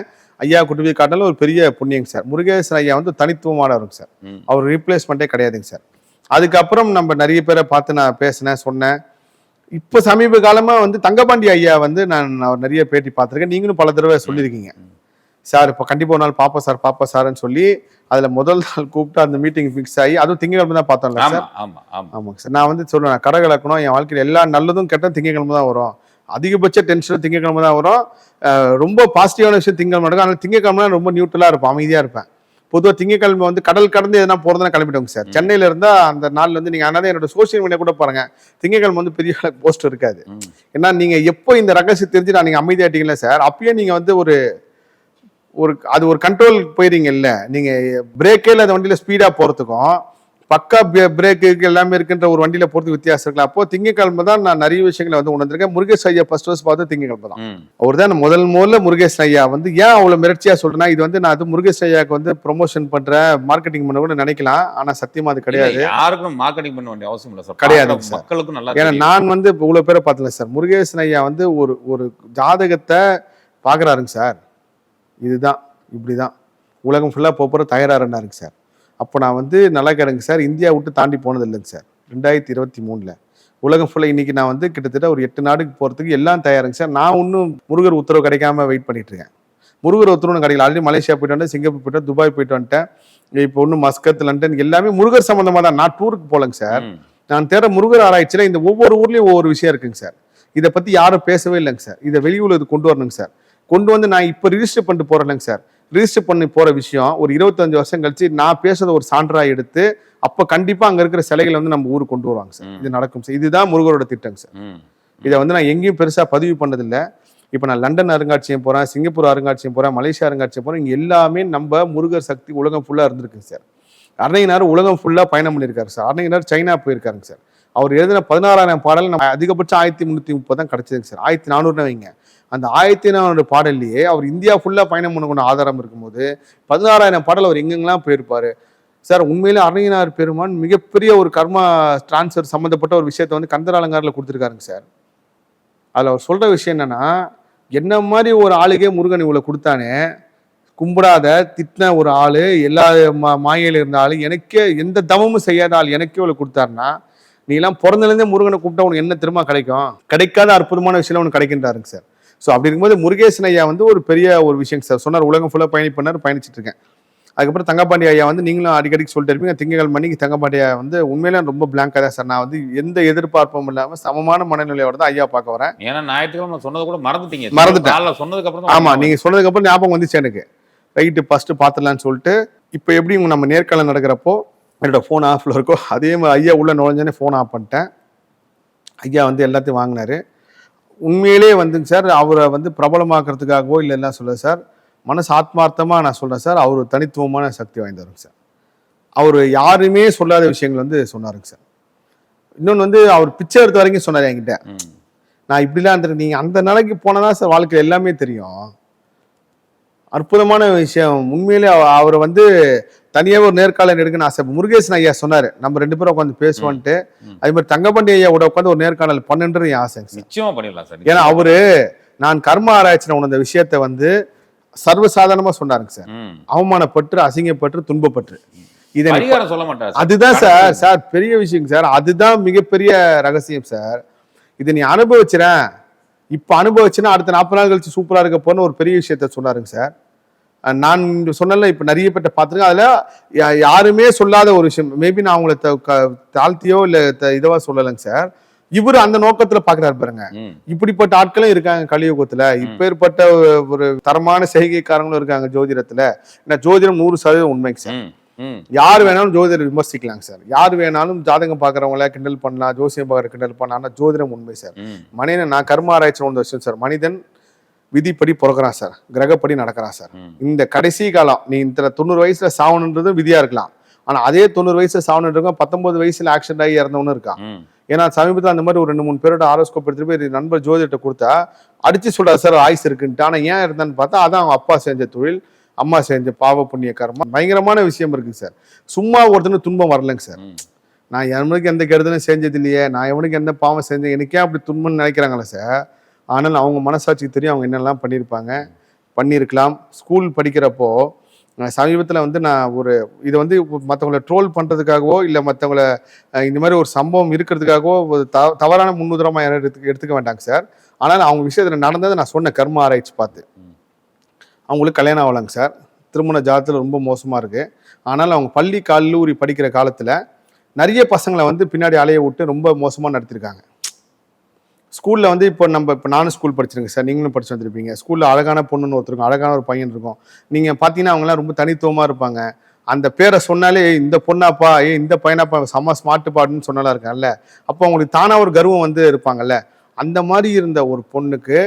ஐயா கூட்டு போய் காட்டினாலும் ஒரு பெரிய புண்ணியங்க சார். முருகேசன் ஐயா வந்து தனித்துவமானவருங்க சார், அவர் ரீப்ளேஸ்மெண்ட்டே கிடையாதுங்க சார். அதுக்கப்புறம் நம்ம நிறைய பேரை பார்த்து நான் பேசினேன், சொன்னேன். இப்போ சமீப காலமா வந்து தங்கபாண்டி ஐயா வந்து நான் அவர் நிறைய பேட்டி பார்த்துருக்கேன், நீங்களும் பல தடவை சொல்லியிருக்கீங்க சார். இப்போ கண்டிப்பா ஒரு நாள் பாப்பா சார்ன்னு சொல்லி அதுல முதல் நாள் கூப்பிட்டு அந்த மீட்டிங் ஃபிக்ஸ் ஆகி, அதுவும் திங்கக்கிழமை தான் பார்த்தோம்ல சார். ஆமாங்க சார், நான் வந்து சொல்லுவேன், கடகலக்கணும் என் வாழ்க்கையில் எல்லா நல்லதும் கெட்ட திங்கக்கிழமை தான் வரும், அதிகபட்ச டென்ஷன் திங்கக்கிழமை தான் வரும், ரொம்ப பாசிட்டிவான விஷயம் திங்கக்கிழமை நடக்கும். ஆனால் திங்கக்கிழமை ரொம்ப நியூட்ரலா இருப்பேன், அமைதியா இருப்பேன். பொதுவாக திங்கக்கிழமை வந்து கடல் கடந்து எதனா போறதுனா கிளம்பிட்டோங்க சார். சென்னையில இருந்தா அந்த நாள்ல வந்து நீங்க அதனால என்னோட சோசியல் மீடியா கூட பாருங்க, திங்கக்கிழமை வந்து பெரிய போஸ்ட் இருக்காது. ஏன்னா நீங்க எப்போ இந்த ரகசியம் தெரிஞ்சு நீங்க அமைதியாட்டீங்களா சார், அப்பயே நீங்க வந்து அது ஒரு கண்ட்ரோல் போயிருங்க. இல்ல நீங்க பிரேக்கே இல்லாத வண்டியில ஸ்பீடா போறதுக்கும் பக்கா பிரேக்கு எல்லாமே இருக்குன்ற ஒரு வண்டியில போறது வித்தியாசம் இருக்கலாம். அப்போ திங்கக்கிழமை தான் நான் நிறைய விஷயங்களை வந்து உணர்ந்திருக்கேன். முருகேஷ் ஐயா ஃபர்ஸ்ட் பார்த்து திங்கக்கிழமை தான். அவர் தான் முதல்ல முருகேஷ் ஐயா வந்து ஏன் அவ்வளவு மிரட்சியா சொல்றேன்னா, இது வந்து நான் அது முருகேஷ் ஐயாவுக்கு வந்து ப்ரொமோஷன் பண்றேன், மார்க்கெட்டிங் பண்ண கூட நினைக்கலாம். ஆனா சத்தியமா அது கிடையாது.
யாருக்கும் மார்க்கெட்டிங் பண்ண வேண்டிய அவசியம் இல்லை சார்.
கிடையாது
மக்களுக்கும் நல்லா.
ஏன்னா நான் வந்து இவ்வளவு பேரை பார்த்தல சார். முருகேஷ் ஐயா வந்து ஒரு ஜாதகத்தை பாக்குறாருங்க சார். இதுதான் இப்படிதான் உலகம் ஃபுல்லா போற தயாராருன்னாருங்க சார். அப்போ நான் வந்து நல்லா கேடுங்க சார், இந்தியா விட்டு தாண்டி போனது இல்லைங்க சார். 2023 உலகம் ஃபுல்லாக இன்னைக்கு நான் வந்து கிட்டத்தட்ட ஒரு 8 நாடுக்கு போகிறதுக்கு எல்லாம் தயாருங்க சார். நான் இன்னும் முருகர் உத்தரவு கிடைக்காம வெயிட் பண்ணிட்டு இருக்கேன். முருகர் உத்தரவு கிடைக்கல. ஆல்ரெடி மலேசியா போயிட்டு வந்துட்டேன், சிங்கப்பூர் போயிட்டு துபாய் போயிட்டு வந்துட்டேன். இப்போ ஒன்றும் மஸ்கத், லண்டன் எல்லாமே முருகர் சம்பந்தமாக தான். நான் டூருக்கு போலங்க சார். நான் தேட முருகர் ஆராய்ச்சியில் இந்த ஒவ்வொரு ஊர்லேயும் ஒவ்வொரு விஷயம் இருக்குங்க சார். இதை பற்றி யாரும் பேசவே இல்லைங்க சார். இதை வெளியூர் கொண்டு வரணுங்க சார். கொண்டு வந்து நான் இப்போ ரிஜிஸ்டர் பண்ணிட்டு போகிறேன்ங்க சார். ரிஜிஸ்டர் பண்ணி போற விஷயம் ஒரு 25 வருஷம் கழிச்சு நான் பேசுறத ஒரு சான்றா எடுத்து அப்ப கண்டிப்பா அங்க இருக்கிற சிலைகளை வந்து நம்ம ஊருக்கு கொண்டு வருவாங்க சார். இது நடக்கும் சார். இதுதான் முருகரோட திட்டங்க சார். இதை வந்து நான் எங்கேயும் பெருசா பதிவு பண்ணதில்லை. இப்ப நான் லண்டன் அருங்காட்சியம் போறேன், சிங்கப்பூர் அருங்காட்சியம் போறேன், மலேசியா அருங்காட்சியம் போறேன். இங்க எல்லாமே நம்ம முருகர் சக்தி உலகம் ஃபுல்லா இருந்திருக்கு சார். அருணையனார் உலகம் ஃபுல்லா பயணம் பண்ணியிருக்காரு சார். அருணையனார் சைனா போயிருக்காருங்க சார். அவர் எழுதின 16,000 பாடல் நம்ம அதிகபட்சம் 1330 தான் கிடைச்சதுங்க சார். 1400 வைங்க. அந்த 1400 பாடல்லையே அவர் இந்தியா ஃபுல்லா பயணம் பண்ண ஆதாரம் இருக்கும்போது 16,000 பாடல் அவர் எங்கெங்கெல்லாம் போயிருப்பாரு சார். உண்மையிலே அருணையனார் பெருமான் மிகப்பெரிய ஒரு கர்மா டிரான்ஸ்ஃபர் சம்மந்தப்பட்ட ஒரு விஷயத்த வந்து கந்தர் அலங்காரில் கொடுத்துருக்காருங்க சார். அதில் அவர் சொல்ற விஷயம் என்னன்னா, என்ன மாதிரி ஒரு ஆளுக்கே முருகன் இவ்வளவு கொடுத்தானே, கும்பிடாத திட்டின ஒரு ஆளு, எல்லா மாயையில இருந்த ஆளு, எனக்கே எந்த தவமும் செய்யாத ஆள் எனக்கே இவ்வளவு கொடுத்தாருன்னா, நீ எல்லாம் பிறந்தலேருந்தே முருகனை கூப்பிட்டா உனக்கு என்ன திரும்ப கிடைக்கும்? கிடைக்காத அற்புதமான விஷயம் உனக்கு கிடைக்கின்றாருங்க சார். ஸோ அப்படி இருக்கும்போது முருகேசன் ஐயா வந்து ஒரு பெரிய ஒரு விஷயம் சார் சொன்னார். உலகம் ஃபுல்லாக பயணிச்சிட்டு இருக்கேன். அதுக்கப்புறம் தங்கப்பாண்டி ஐயா வந்து நீங்களும் அடிக்கடிக்கு சொல்லிட்டு இருப்பீங்க. திங்கக்கிழமை மணிக்கு தங்கப்பாண்டி ஐயா வந்து உண்மையிலே ரொம்ப பிளாங்காக தான் சார். நான் வந்து எந்த எதிர்பார்ப்பும் இல்லாமல் சமமான மனநிலையோட தான் ஐயா பார்க்க வரேன்.
ஏன்னா ஞாயிற்றுக்கிழமை சொன்னது கூட மறந்துட்டேன்.
சொன்னதுக்கு அப்புறம் ஆமா, நீங்க சொன்னதுக்கு அப்புறம் ஞாபகம் வந்துச்சு எனக்கு. ரைட்டு ஃபர்ஸ்ட் பார்த்துடலான்னு சொல்லிட்டு இப்போ எப்படி நம்ம நேர்காணல் நடக்கிறப்போ என்னோட ஃபோன் ஆஃப்ல இருக்கோ அதே மாதிரி ஐயா உள்ள நுழைஞ்சோன்னே ஃபோன் ஆஃப் பண்ணிட்டேன். ஐயா வந்து எல்லாத்தையும் வாங்கினாரு. உண்மையிலே வந்துங்க சார், அவரை வந்து பிரபலமாக்குறதுக்காகவோ இல்லை எல்லாம் சொல்ல சார், மனசு ஆத்மார்த்தமாக நான் சொல்கிறேன் சார். அவர் தனித்துவமான சக்தி வாய்ந்தவருங்க சார். அவர் யாருமே சொல்லாத விஷயங்கள் வந்து சொன்னாருங்க சார். இன்னொன்று வந்து அவர் பிச்சை எடுத்த வரைக்கும் சொன்னார் என்கிட்ட. நான் இப்படிலாம் இருந்துட்டு நீங்கள் அந்த நிலைக்கு போனதான் சார் வாழ்க்கை எல்லாமே தெரியும். அற்புதமான விஷயம். உண்மையிலே அவரை வந்து தனியாக ஒரு நேர்காணல் எடுக்கணும்னு ஆசை. முருகேசன் ஐயா சொன்னாரு நம்ம 2 பேரும் உட்காந்து பேசுவோன்ட்டு. அதே மாதிரி தங்கப்பாண்டி ஐயா கூட உட்காந்து ஒரு நேர்காணல் பண்ணுன்றது என் ஆசை.
நிச்சயமா பண்ணிடலாம் சார்.
ஏன்னா அவரு நான் கர்ம ஆராய்ச்சி உணர்ந்த விஷயத்த வந்து சர்வசாதாரணமா சொன்னாருங்க சார். அவமானப்பட்டு, அசிங்கப்பட்டு, துன்பப்பட்டு இதை
சொல்ல மாட்டாரு.
அதுதான் சார் பெரிய விஷயம் சார். அதுதான் மிகப்பெரிய ரகசியம் சார். இதை நீ அனுபவிச்சுறேன், இப்ப அனுபவிச்சுன்னா அடுத்த 40 நாள் கழிச்சு சூப்பரா இருக்க போன்னு ஒரு பெரிய விஷயத்த சொன்னாருங்க சார். நான் சொன்னல இப்ப நிறைய பேர்ட்ட பார்த்துருக்கேன். அதுல யாருமே சொல்லாத ஒரு விஷயம். மேபி நான் அவங்களை தாழ்த்தியோ இல்ல இதுவா சொல்லலைங்க சார். இவரு அந்த நோக்கத்துல பாக்குறாரு பாருங்க. இப்படிப்பட்ட ஆட்களும் இருக்காங்க கலியுகத்துல. இப்பேற்பட்ட ஒரு தரமான செய்கைக்காரங்களும் இருக்காங்க ஜோதிடத்துல. ஏன்னா ஜோதிடம் 100% உண்மைங்க சார். யார் வேணாலும் ஜோதிடர் விமர்சிக்கலாங்க சார். யார் வேணாலும் ஜாதகம் பாக்குறவங்கள கிண்டல் பண்ணலாம், ஜோசியம் பாக்குற கிண்டல் பண்ணலாம். ஆனா ஜோதிடம் உண்மை சார். மனிதன் நான் கர்ம ஆராய்ச்சி ஒன்று விஷயம் சார். மனிதன் விதிப்படி பிறக்கிறான் சார், கிரகப்படி நடக்கிறான் சார். இந்த கடைசி காலம் நீ இந்த 90 வயசுல சாவணுன்றது விதியா இருக்கலாம். ஆனா அதே 90 வயசுல சாவணுன்றவங்க 19 வயசுல ஆக்சிடென்ட் ஆகி இறந்தவனு இருக்கான். ஏன்னா சமீபத்தில் அந்த மாதிரி ஒரு 2-3 பேரோட ஆரோஸ்கோப் எடுத்துட்டு போய் நண்பர் ஜோதிட்ட கொடுத்தா அடிச்சு சொல்றாரு சார் ஆயுஸ் இருக்குன்ட்டு. ஆனா ஏன் இருந்தான்னு பார்த்தா அதான் அவங்க அப்பா செஞ்ச தொழில், அம்மா செஞ்ச பாவ புண்ணிய கர்மம். பயங்கரமான விஷயம் இருக்குங்க சார். சும்மா ஒருத்தனுக்கு துன்பம் வரலைங்க சார். நான் எவனுக்கு எந்த கெடுதலும் செஞ்சது இல்லையே, நான் எவனுக்கு எந்த பாவம் செஞ்சேன், எனக்கே அப்படி துன்பம்னு நினைக்கிறாங்களே சார். ஆனால் அவங்க மனசாட்சிக்கு தெரியும் அவங்க என்னெல்லாம் பண்ணியிருக்கலாம். ஸ்கூல் படிக்கிறப்போ சமீபத்தில் வந்து நான் இதை வந்து மற்றவங்களை ட்ரோல் பண்ணுறதுக்காகவோ இல்லை மற்றவங்களை இந்த மாதிரி ஒரு சம்பவம் இருக்கிறதுக்காகவோ தவறான முன்னுதாரணமாக யாரும் எடுத்துக்க வேண்டாங்க சார். ஆனால் அவங்க விஷயத்தில் நடந்ததை நான் சொன்ன கர்ம ஆராய்ச்சி பார்த்து அவங்களுக்கு கல்யாணம் ஆகலாங்க சார். திருமண ஜாதத்தில் ரொம்ப மோசமாக இருக்குது. ஆனால் அவங்க பள்ளி கல்லூரி படிக்கிற காலத்தில் நிறைய பசங்களை வந்து பின்னாடி அலைய விட்டு ரொம்ப மோசமாக நடத்திருக்காங்க. ஸ்கூலில் வந்து இப்போ நானும் ஸ்கூல் படிச்சிருக்கேன் சார், நீங்களும் படிச்சு வந்திருப்பீங்க. ஸ்கூலில் அழகான பொண்ணுன்னு ஒருத்தருக்கும், அழகான ஒரு பையன் இருக்கும். நீங்கள் பார்த்தீங்கன்னா அவங்களாம் ரொம்ப தனித்துவமாக இருப்பாங்க. அந்த பேரை சொன்னாலே இந்த பொண்ணாப்பா, இந்த பையனாப்பா, செம்ம ஸ்மார்ட் பாடுன்னு சொன்னாலாம் இருக்காங்கல்ல. அப்போ அவங்களுக்கு தானாக ஒரு கர்வம் வந்து இருப்பாங்கல்ல. அந்த மாதிரி இருந்த ஒரு பொண்ணுக்கு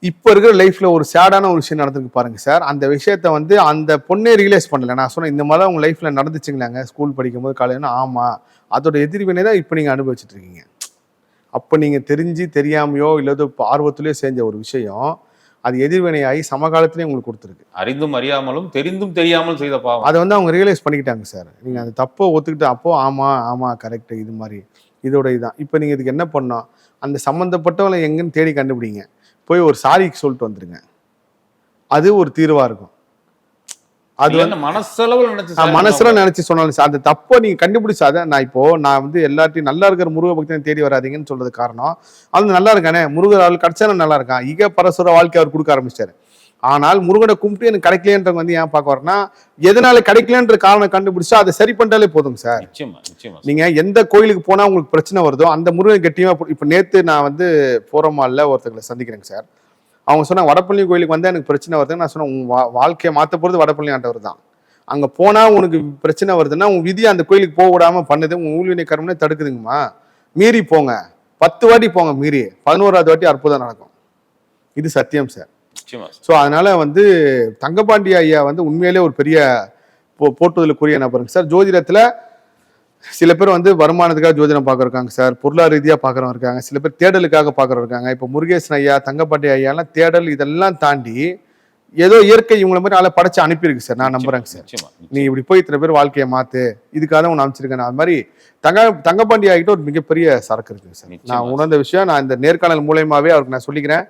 இப்போ இருக்கிற லைஃப்ல ஒரு சேடான ஒரு விஷயம் நடந்திருக்கு பாருங்க சார். அந்த விஷயத்த வந்து அந்த பொண்ணே ரியலைஸ் பண்ணல. நான் சொன்னேன், இந்த மாதிரி உங்க லைஃப்ல நடந்துச்சுங்களாங்க ஸ்கூல் படிக்கும்போது காலையில. ஆமா, அதோட எதிர்வினை தான் இப்போ நீங்க அனுபவிச்சுட்டு இருக்கீங்க. அப்போ நீங்க தெரிஞ்சு தெரியாமையோ இல்லதோ ஆர்வத்திலேயோ செஞ்ச ஒரு விஷயம் அது எதிர்வினையாகி சமகாலத்திலேயே உங்களுக்கு கொடுத்துருக்கு.
அறிந்தும் அறியாமலும் தெரிந்தும் தெரியாமல் செய்த பாவம்.
அதை வந்து அவங்க ரியலைஸ் பண்ணிக்கிட்டாங்க சார். நீங்க அந்த தப்பை ஒத்துக்கிட்டு அப்போ ஆமா ஆமா கரெக்ட் இது மாதிரி இதோட இதுதான். இப்போ நீங்க இதுக்கு என்ன பண்ணோம், அந்த சம்மந்தப்பட்டவங்களை எங்கன்னு தேடி கண்டுபிடிங்க, போய் ஒரு சாரிக்கு சொல்லிட்டு வந்துருங்க. அது ஒரு தீர்வா இருக்கும். அது
என்ன மனசளவுல நினைச்சு
மனசுல நினைச்சு சொன்னாலும் சார், அந்த தப்பை நீங்க கண்டுபிடிச்சா அதை நான் வந்து எல்லாத்தையும் நல்லா இருக்கிற முருக பக்தனை தேடி வராதீங்கன்னு சொல்றது காரணம், அது நல்லா இருக்கானே முருகர் ஆள் கிடைச்சா நல்லா இருக்கான், இக பரசுர வாழ்க்கை அவர் கொடுக்க ஆரம்பிச்சாரு. ஆனால் முருகனை கும்பிட்டு எனக்கு கிடைக்கலன்றவங்க வந்து ஏன் பார்க்க வரனா, எதனால கிடைக்கலன்ற காரணம் கண்டுபிடிச்சா அதை சரி பண்ணிட்டாலே போதும் சார். நீங்க எந்த கோயிலுக்கு போனா உங்களுக்கு பிரச்சனை வருதோ அந்த முருகன் கட்டியமா. இப்ப நேத்து நான் வந்து போறமால ஒருத்தர்களை சந்திக்கிறேங்க சார். அவங்க சொன்னாங்க வடப்பள்ளி கோயிலுக்கு வந்து எனக்கு பிரச்சனை வருதுன்னு. நான் சொன்னேன், உங்க வாழ்க்கையை மாற்ற போறது வடப்பள்ளி ஆண்டவர் தான். அங்க போனா உனக்கு பிரச்சனை வருதுன்னா உன் விதி அந்த கோயிலுக்கு போக விடாம பண்ணுது, உங்க ஊழ்வினை கர்மனே தடுக்குதுங்கம்மா. மீறி போங்க, 10 வாட்டி போங்க, மீறி 11வது வாட்டி அற்புதம் நடக்கும். இது சத்தியம் சார். ஸோ அதனால வந்து தங்கபாண்டி ஐயா வந்து உண்மையிலே ஒரு பெரிய போட்டுதலுக்குரிய நபருங்க சார். ஜோதிடத்துல சில பேர் வந்து வருமானத்துக்காக ஜோதிடம் பார்க்கறாங்க சார், பொருளாதார ரீதியாக பார்க்குறவங்க இருக்காங்க, சில பேர் தேடலுக்காக பார்க்குறவங்க இருக்காங்க. இப்போ முருகேசன் ஐயா தங்கப்பாண்டி ஐயாலாம் தேடல் இதெல்லாம் தாண்டி ஏதோ இயற்கை இவங்கள மாதிரி ஆளை படைச்சு அனுப்பியிருக்கு சார். நான் நம்புறேங்க சார். நீ இப்படி போய் இத்தனை பேர் வாழ்க்கையை மாத்து, இதுக்காக ஒன்று அமைச்சிருக்கேன். அது மாதிரி தங்கப்பாண்டி ஆகிட்ட ஒரு மிகப்பெரிய சரக்கு இருக்குங்க சார். நான் உணர்ந்த விஷயம், நான் இந்த நேர்காணல் மூலயமாவே அவருக்கு நான் சொல்லிக்கிறேன்.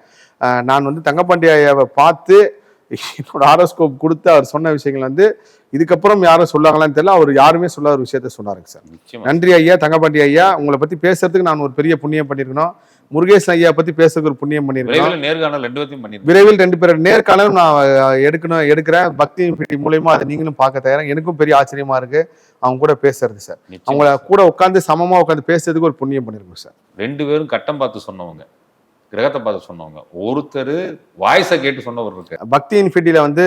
நான் வந்து தங்கப்பாண்டி ஐயாவை பார்த்து என்னோட ஆரோஸ்கோப் கொடுத்து அவர் சொன்ன விஷயங்கள் வந்து இதுக்கப்புறம் யாரும் சொல்லாங்களான்னு தெரியல, அவர் யாருமே சொல்லாத ஒரு விஷயத்த சொன்னாருங்க சார். நன்றி ஐயா தங்கப்பாண்டி ஐயா. உங்களை பத்தி பேசுறதுக்கு நான் ஒரு பெரிய புண்ணியம் பண்ணிருக்கணும். முருகேசன் ஐயா பத்தி பேசுறதுக்கு ஒரு புண்ணியம் பண்ணிருக்கணும். விரைவில் 2 பேர் நேர்காணல் நான் எடுக்கிறேன் பக்தி மூலயமா. அதை நீங்களும் பார்க்க தயாரா. எனக்கும் பெரிய ஆச்சரியமா இருக்கு அவங்க கூட பேசுறது சார். அவங்கள கூட உட்காந்து சமமா உட்காந்து பேசுறதுக்கு ஒரு புண்ணியம் பண்ணிருக்கோம் சார்.
2 பேரும் கட்டம் பார்த்து சொன்னவங்க, கிரகத்தை பார்த்து சொன்னவங்க, ஒருத்தர் வாய்ஸை கேட்டு சொன்னவர் இருக்கு.
பக்தி இன்ஃபினிட்டியில வந்து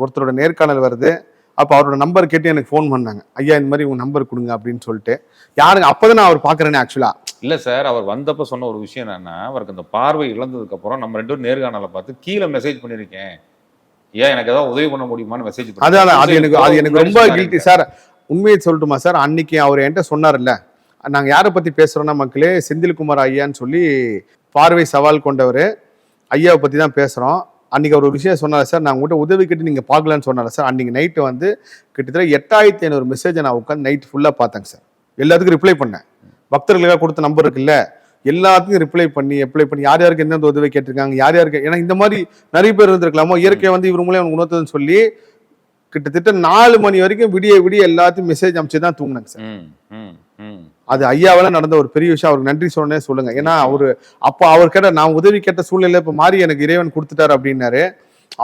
ஒருத்தரோட நேர்காணல் வருது. அப்போ அவரோட நம்பர் கேட்டு எனக்கு ஃபோன் பண்ணாங்க, ஐயா இந்த மாதிரி உங்க நம்பர் கொடுங்க அப்படின்னு சொல்லிட்டு. யாருங்க அப்பதான் நான் அவர் பாக்குறேன்னு ஆக்சுவலா
இல்ல சார். அவர் வந்தப்ப சொன்ன ஒரு விஷயம் என்னன்னா, அவருக்கு அந்த பார்வை இழந்ததுக்கு அப்புறம் நம்ம 2 பேரும் நேர்காணலை பார்த்து கீழே மெசேஜ் பண்ணிருக்கேன், ஏன் எனக்கு ஏதாவது உதவி பண்ண முடியுமான்னு மெசேஜ்.
அதான் அது எனக்கு ரொம்ப கில்ட்டி சார். உண்மையை சொல்லட்டுமா சார், அன்னைக்கு அவர் என்கிட்ட சொன்னார்ல, நாங்க யாரை பத்தி பேசுறோம்னா மக்களே செந்தில்குமார் ஐயான்னு சொல்லி பார்வை சவால் கொண்டவர் ஐயாவை பத்தி தான் பேசுறோம். அன்னைக்கு அவர் ஒரு விஷயம் சொன்னார் சார், நான் உங்கள்கிட்ட உதவி கேட்டு நீங்க பார்க்கலான்னு சொன்னார் சார். அன்னைக்கு நைட்டு வந்து கிட்டத்தட்ட 8500 மெசேஜை நான் உட்காந்து நைட் ஃபுல்லா பார்த்தேங்க சார். எல்லாத்துக்கும் ரிப்ளை பண்ணேன். பக்தர்களுக்காக கொடுத்த நம்பர் இருக்குல்ல, எல்லாத்துக்கும் ரிப்ளை பண்ணி யார் யாருக்கு எந்தெந்த உதவி கேட்டிருக்காங்க, யார் யாருக்கு, ஏன்னா இந்த மாதிரி நிறைய பேர் இருந்திருக்கலாமோ, இயற்கை வந்து இவர் மூலம் உணர்த்துன்னு சொல்லி கிட்டத்தட்ட 4 மணி வரைக்கும் விடிய எல்லாத்தையும் மெசேஜ் அமைச்சு தான் தூங்கினாங்க சார். அது ஐயாவால நடந்த ஒரு பெரிய விஷயம். அவருக்கு நன்றி சொன்னே சொல்லுங்க. ஏன்னா அவர் கேட்ட நான் உதவி கேட்ட சூழ்நிலை இப்ப மாறி எனக்கு இறைவன் கொடுத்துட்டாரு அப்படின்னாரு.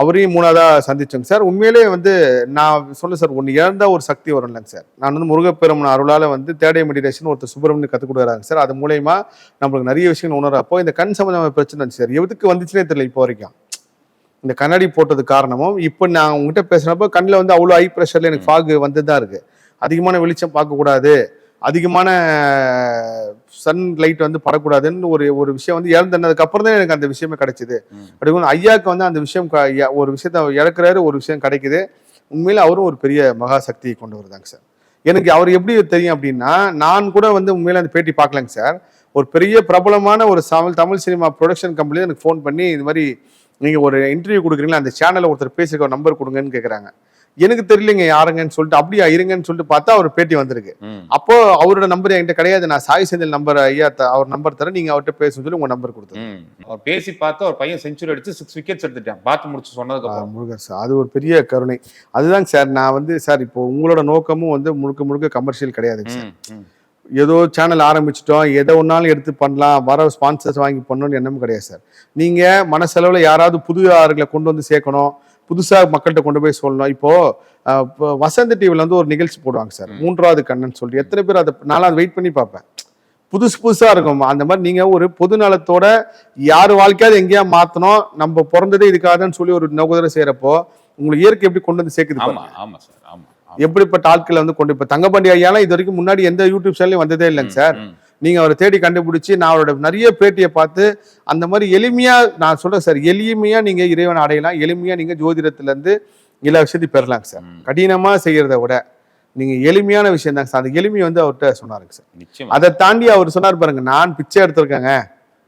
அவரையும் 3ஆவதா சந்திச்சோங்க சார். உண்மையிலே வந்து நான் சொல்ல சார், ஒன்று இழந்தா ஒரு சக்தி வரும் இல்லைங்க சார். நான் வந்து முருகப்பெருமன் அருளால வந்து தேடை மெடிடேஷன் ஒருத்தர் சுப்பிரமணியம் கற்றுக் கொடுக்குறாங்க சார். அது மூலயமா நம்மளுக்கு நிறைய விஷயங்கள் உணர்றப்போ இந்த கண் சம்பந்தமான பிரச்சனை இருந்துச்சு சார். எதுக்கு வந்துச்சுன்னே தெரியல இப்போ வரைக்கும். இந்த கண்ணாடி போட்டது காரணமும் இப்போ நான் உங்ககிட்ட பேசுறப்போ கண்ணில் வந்து அவ்வளோ ஹை ப்ரெஷர்ல எனக்கு ஃபாக் வந்து தான் இருக்கு. அதிகமான வெளிச்சம் பார்க்கக்கூடாது, அதிகமான சன் லைட் வந்து படக்கூடாதுன்னு ஒரு விஷயம் வந்து இழந்ததுக்கு அப்புறம் தான் எனக்கு அந்த விஷயமே கிடைச்சிது. அப்படி ஐயாவுக்கு வந்து அந்த விஷயம் ஒரு விஷயத்த இழக்கிறாரு, ஒரு விஷயம் கிடைக்குது. உண்மையில அவரும் ஒரு பெரிய மகா சக்தியை கொண்டு வருதாங்க சார். எனக்கு அவர் எப்படி தெரியும் அப்படின்னா, நான் கூட வந்து உண்மையில அந்த பேட்டி பார்க்கலங்க சார். ஒரு பெரிய பிரபலமான ஒரு தமிழ் சினிமா ப்ரொடக்ஷன் கம்பெனில எனக்கு ஃபோன் பண்ணி இது மாதிரி நீங்க ஒரு இன்டர்வியூ கொடுக்குறீங்களா, அந்த சேனல்ல ஒருத்தர் பேசிருக்க ஒரு நம்பர் கொடுங்கன்னு கேட்குறாங்க. எனக்கு தெரியலங்க யாருங்கன்னு சொல்லிட்டு அப்படியா இருங்கன்னு சொல்லிட்டு பார்த்தா அவர் பேட்டி வந்திருக்கு. அப்போ அவரோட நம்பர் என்கிட்ட கிடையாது. நான் சாய் செந்தில் நம்பர் ஐயா அவர் நம்பர் தரேன், நீங்க அவர்கிட்ட பேச சொல்லி உங்க நம்பர் கொடுத்தேன்.
அவர் பேசி பார்த்து அவர் பையன் செஞ்சுரி அடிச்சு 6 விக்கெட்ஸ் எடுத்துட்டான் பார்த்து முடிச்சு சொன்னதுக்கு.
முருகர் சார், அது ஒரு பெரிய கருணை. அதுதாங்க சார். நான் வந்து சார் இப்போ உங்களோட நோக்கமும் வந்து முழுக்க கமர்ஷியல் கிடையாதுங்க சார். ஏதோ சேனல் ஆரம்பிச்சிட்டோம், எதை ஒன்னாலும் எடுத்து பண்ணலாம், வர ஸ்பான்சர்ஸ் வாங்கி பண்ணணும்னு எண்ணமும் கிடையாது சார். நீங்க மனசெலவுல யாராவது புது ஆறுகளை கொண்டு வந்து சேர்க்கணும், புதுசா மக்கள்கிட்ட கொண்டு போய் சொல்லணும். இப்போ வசந்த டிவில வந்து ஒரு நிகழ்ச்சி போடுவாங்க சார், 3வது கண்ணன்னு சொல்லிட்டு. எத்தனை பேர் அதை நானும் வெயிட் பண்ணி பார்ப்பேன். புதுசா இருக்கும். அந்த மாதிரி நீங்க ஒரு பொது நலத்தோட யாரு வாழ்க்கையாவது எங்கேயா மாத்தணும், நம்ம பிறந்ததே இதுக்காகன்னு சொல்லி ஒரு நோக்கத்தோட செய்யறப்போ உங்களுக்கு இயற்கை எப்படி கொண்டு வந்து சேர்க்குது. எப்படிப்பட்ட ஆட்களை வந்து கொண்டு இப்ப தங்கபாண்டி ஐயாலாம் இது வரைக்கும் முன்னாடி எந்த யூடியூப் சேனலையும் வந்ததே இல்லைங்க சார். நீங்க அவரை தேடி கண்டுபிடிச்சி நான் அவரோட நிறைய பேட்டியை பார்த்து அந்த மாதிரி எளிமையா நான் சொல்றேன் சார், எளிமையா நீங்க இறைவனை அடையலாம், எளிமையா நீங்க ஜோதிடத்துல இருந்து எல்லா விஷயத்தையும் பெறலாம் சார். கடினமா செய்யறதை விட நீங்க எளிமையான விஷயம் தாங்க சார். அந்த எளிமையை வந்து அவர்கிட்ட சொன்னாருங்க சார்.
நிச்சயமா.
அதை தாண்டி அவர் சொன்னார் பாருங்க, நான் பிச்சை எடுத்திருக்கேங்க,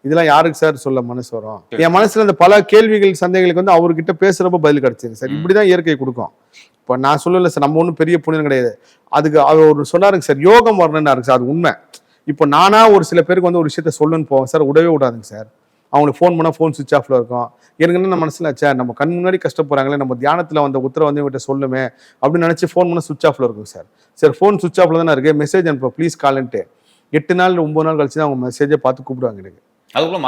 இதெல்லாம் யாருக்கு சார் சொல்ல மனசு வரும்? என் மனசுல இந்த பல கேள்விகள் சந்தேகங்களுக்கு வந்து அவர்கிட்ட பேசுறப்ப பதில் கிடைச்சிருக்கு சார். இப்படிதான் இயற்கை கொடுக்கும். இப்ப நான் சொல்லல சார், நம்ம ஒன்றும் பெரிய புனிதம் கிடையாது. அதுக்கு அவர் ஒரு சொன்னாருங்க சார், யோகம் வரணும்னு சார். அது உண்மை. இப்போ நானா ஒரு சில பேருக்கு வந்து ஒரு விஷயத்த சொல்லணும்னு போவேன் சார், விடவே விடாதுங்க சார். அவங்களுக்கு ஃபோன் பண்ணால் ஃபோன் சுவிச் ஆஃப்ல இருக்கும். எனக்கு என்ன மனசுல சார், நம்ம கண் முன்னாடி கஷ்டப்படுறாங்களே, நம்ம தியானத்தில் வந்த உத்தரவு வந்து இவட்ட சொல்லுமே அப்படின்னு நினச்சி ஃபோன் பண்ணால் சுவிச் ஆஃப்ல இருக்கும் சார். சார் ஃபோன் சுவிச் ஆஃப்ல தானே இருக்கு, மெசேஜ் அனுப்ப ப்ளீஸ் கால்ன்ட்டு 8 நாள் 9 நாள் கழிச்சு தான் அவங்க மெசேஜை பார்த்து கூப்பிடுவாங்க. எனக்கு
அதுக்குள்ள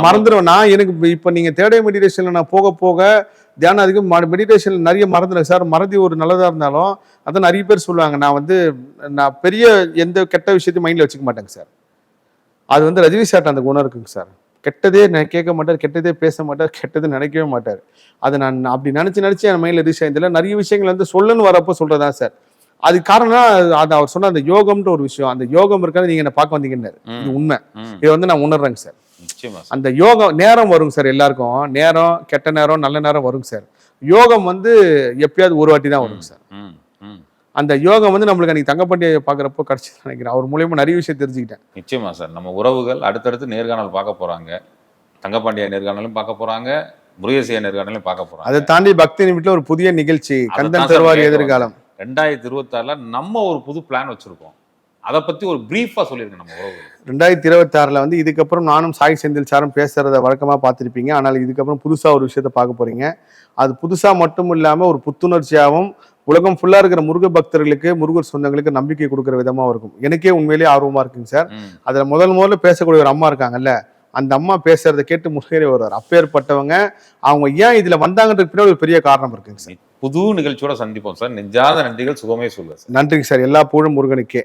மறந்துடும். நான் எனக்கு இப்போ நீங்க தேடை மெடிடேஷன்ல நான் போக போக தியானம் அதிகம் மெடிடேஷன்ல நிறைய மறந்துடுறேன் சார். மறதி ஒரு நல்லதா இருந்தாலும் அதான் நிறைய பேர் சொல்லுவாங்க, நான் பெரிய எந்த கெட்ட விஷயத்தையும் மைண்ட்ல வச்சுக்க மாட்டேங்க சார். அது வந்து ரஜினி சார்ட்ட அந்த குணம் இருக்குங்க சார். கெட்டதே கேட்க மாட்டார், கெட்டதே பேச மாட்டார், கெட்டதே நினைக்கவே மாட்டார். அதை நான் அப்படி நினைச்சு என் மைண்ட்ல ரீச் ஆயிருந்தில்ல. நிறைய விஷயங்கள் வந்து சொல்லணும்னு வரப்போ சொல்றதா சார். அது காரணம் அது அவர் சொன்ன அந்த யோகம்ன்ற ஒரு விஷயம். அந்த யோகம் இருக்காது, நீங்க என்ன பார்க்க வந்தீங்கன்னு இது உண்மை. இதை வந்து நான் உணர்றேங்க சார். அந்த யோகம் நேரம் வருங்க சார். எல்லாருக்கும் நேரம், கெட்ட நேரம், நல்ல நேரம் வருங்க சார். யோகம் வந்து எப்பயாவது ஒரு வாட்டி தான் வருங்க சார். அந்த யோகம் வந்து நம்மளுக்கு அன்னைக்கு தங்கப்பாண்டியை பார்க்குறப்போ கிடைச்சி நினைக்கிறேன். அவர் மூலியமா நிறைய விஷயம் தெரிஞ்சுக்கிட்டேன்.
நிச்சயமா சார். நம்ம உறவுகள் அடுத்தடுத்து நேர்காணல் பார்க்க போறாங்க. தங்கப்பாண்டியா நேர்காணலும் பார்க்க போறாங்க, முருகேசையா நேர்காணலும் பார்க்க போறாங்க.
அதை தாண்டி பக்தி நிமிட்டில் ஒரு புதிய நிகழ்ச்சி கந்தன் தருவார் எதிர்காலம்
2026 நம்ம ஒரு புது பிளான் வச்சிருக்கோம். அதை பத்தி ஒரு பிரீஃபா சொல்லிருங்க நம்ம உறவுகள்.
2026 வந்து இதுக்கப்புறம் நானும் சாய் செந்தில் சாரும் பேசுறத வழக்கமா பார்த்துருப்பீங்க. ஆனால் இதுக்கப்புறம் புதுசா ஒரு விஷயத்த பார்க்க போறீங்க. அது புதுசா மட்டும் இல்லாம ஒரு புத்துணர்ச்சியாகவும் உலகம் ஃபுல்லா இருக்கிற முருக பக்தர்களுக்கு, முருகர் சொந்தங்களுக்கு நம்பிக்கை கொடுக்குற விதமா இருக்கும். எனக்கே உண்மையிலேயே ஆர்வமா இருக்குங்க சார். அதுல முதல்ல பேசக்கூடிய ஒரு அம்மா இருக்காங்கல்ல, அந்த அம்மா பேசுறதை கேட்டு முன்னேறி வருவார். அப்பேற்பட்டவங்க அவங்க ஏன் இதுல வந்தாங்கன்றதுக்கு பின்னாடி ஒரு பெரிய காரணம் இருக்குங்க சார்.
புது நிகழ்ச்சியோட சந்திப்போம் சார். நெஞ்சாத நன்றிகள். சுகமே சொல்லுங்க.
நன்றிங்க சார். எல்லா புகழும் முருகனுக்கே.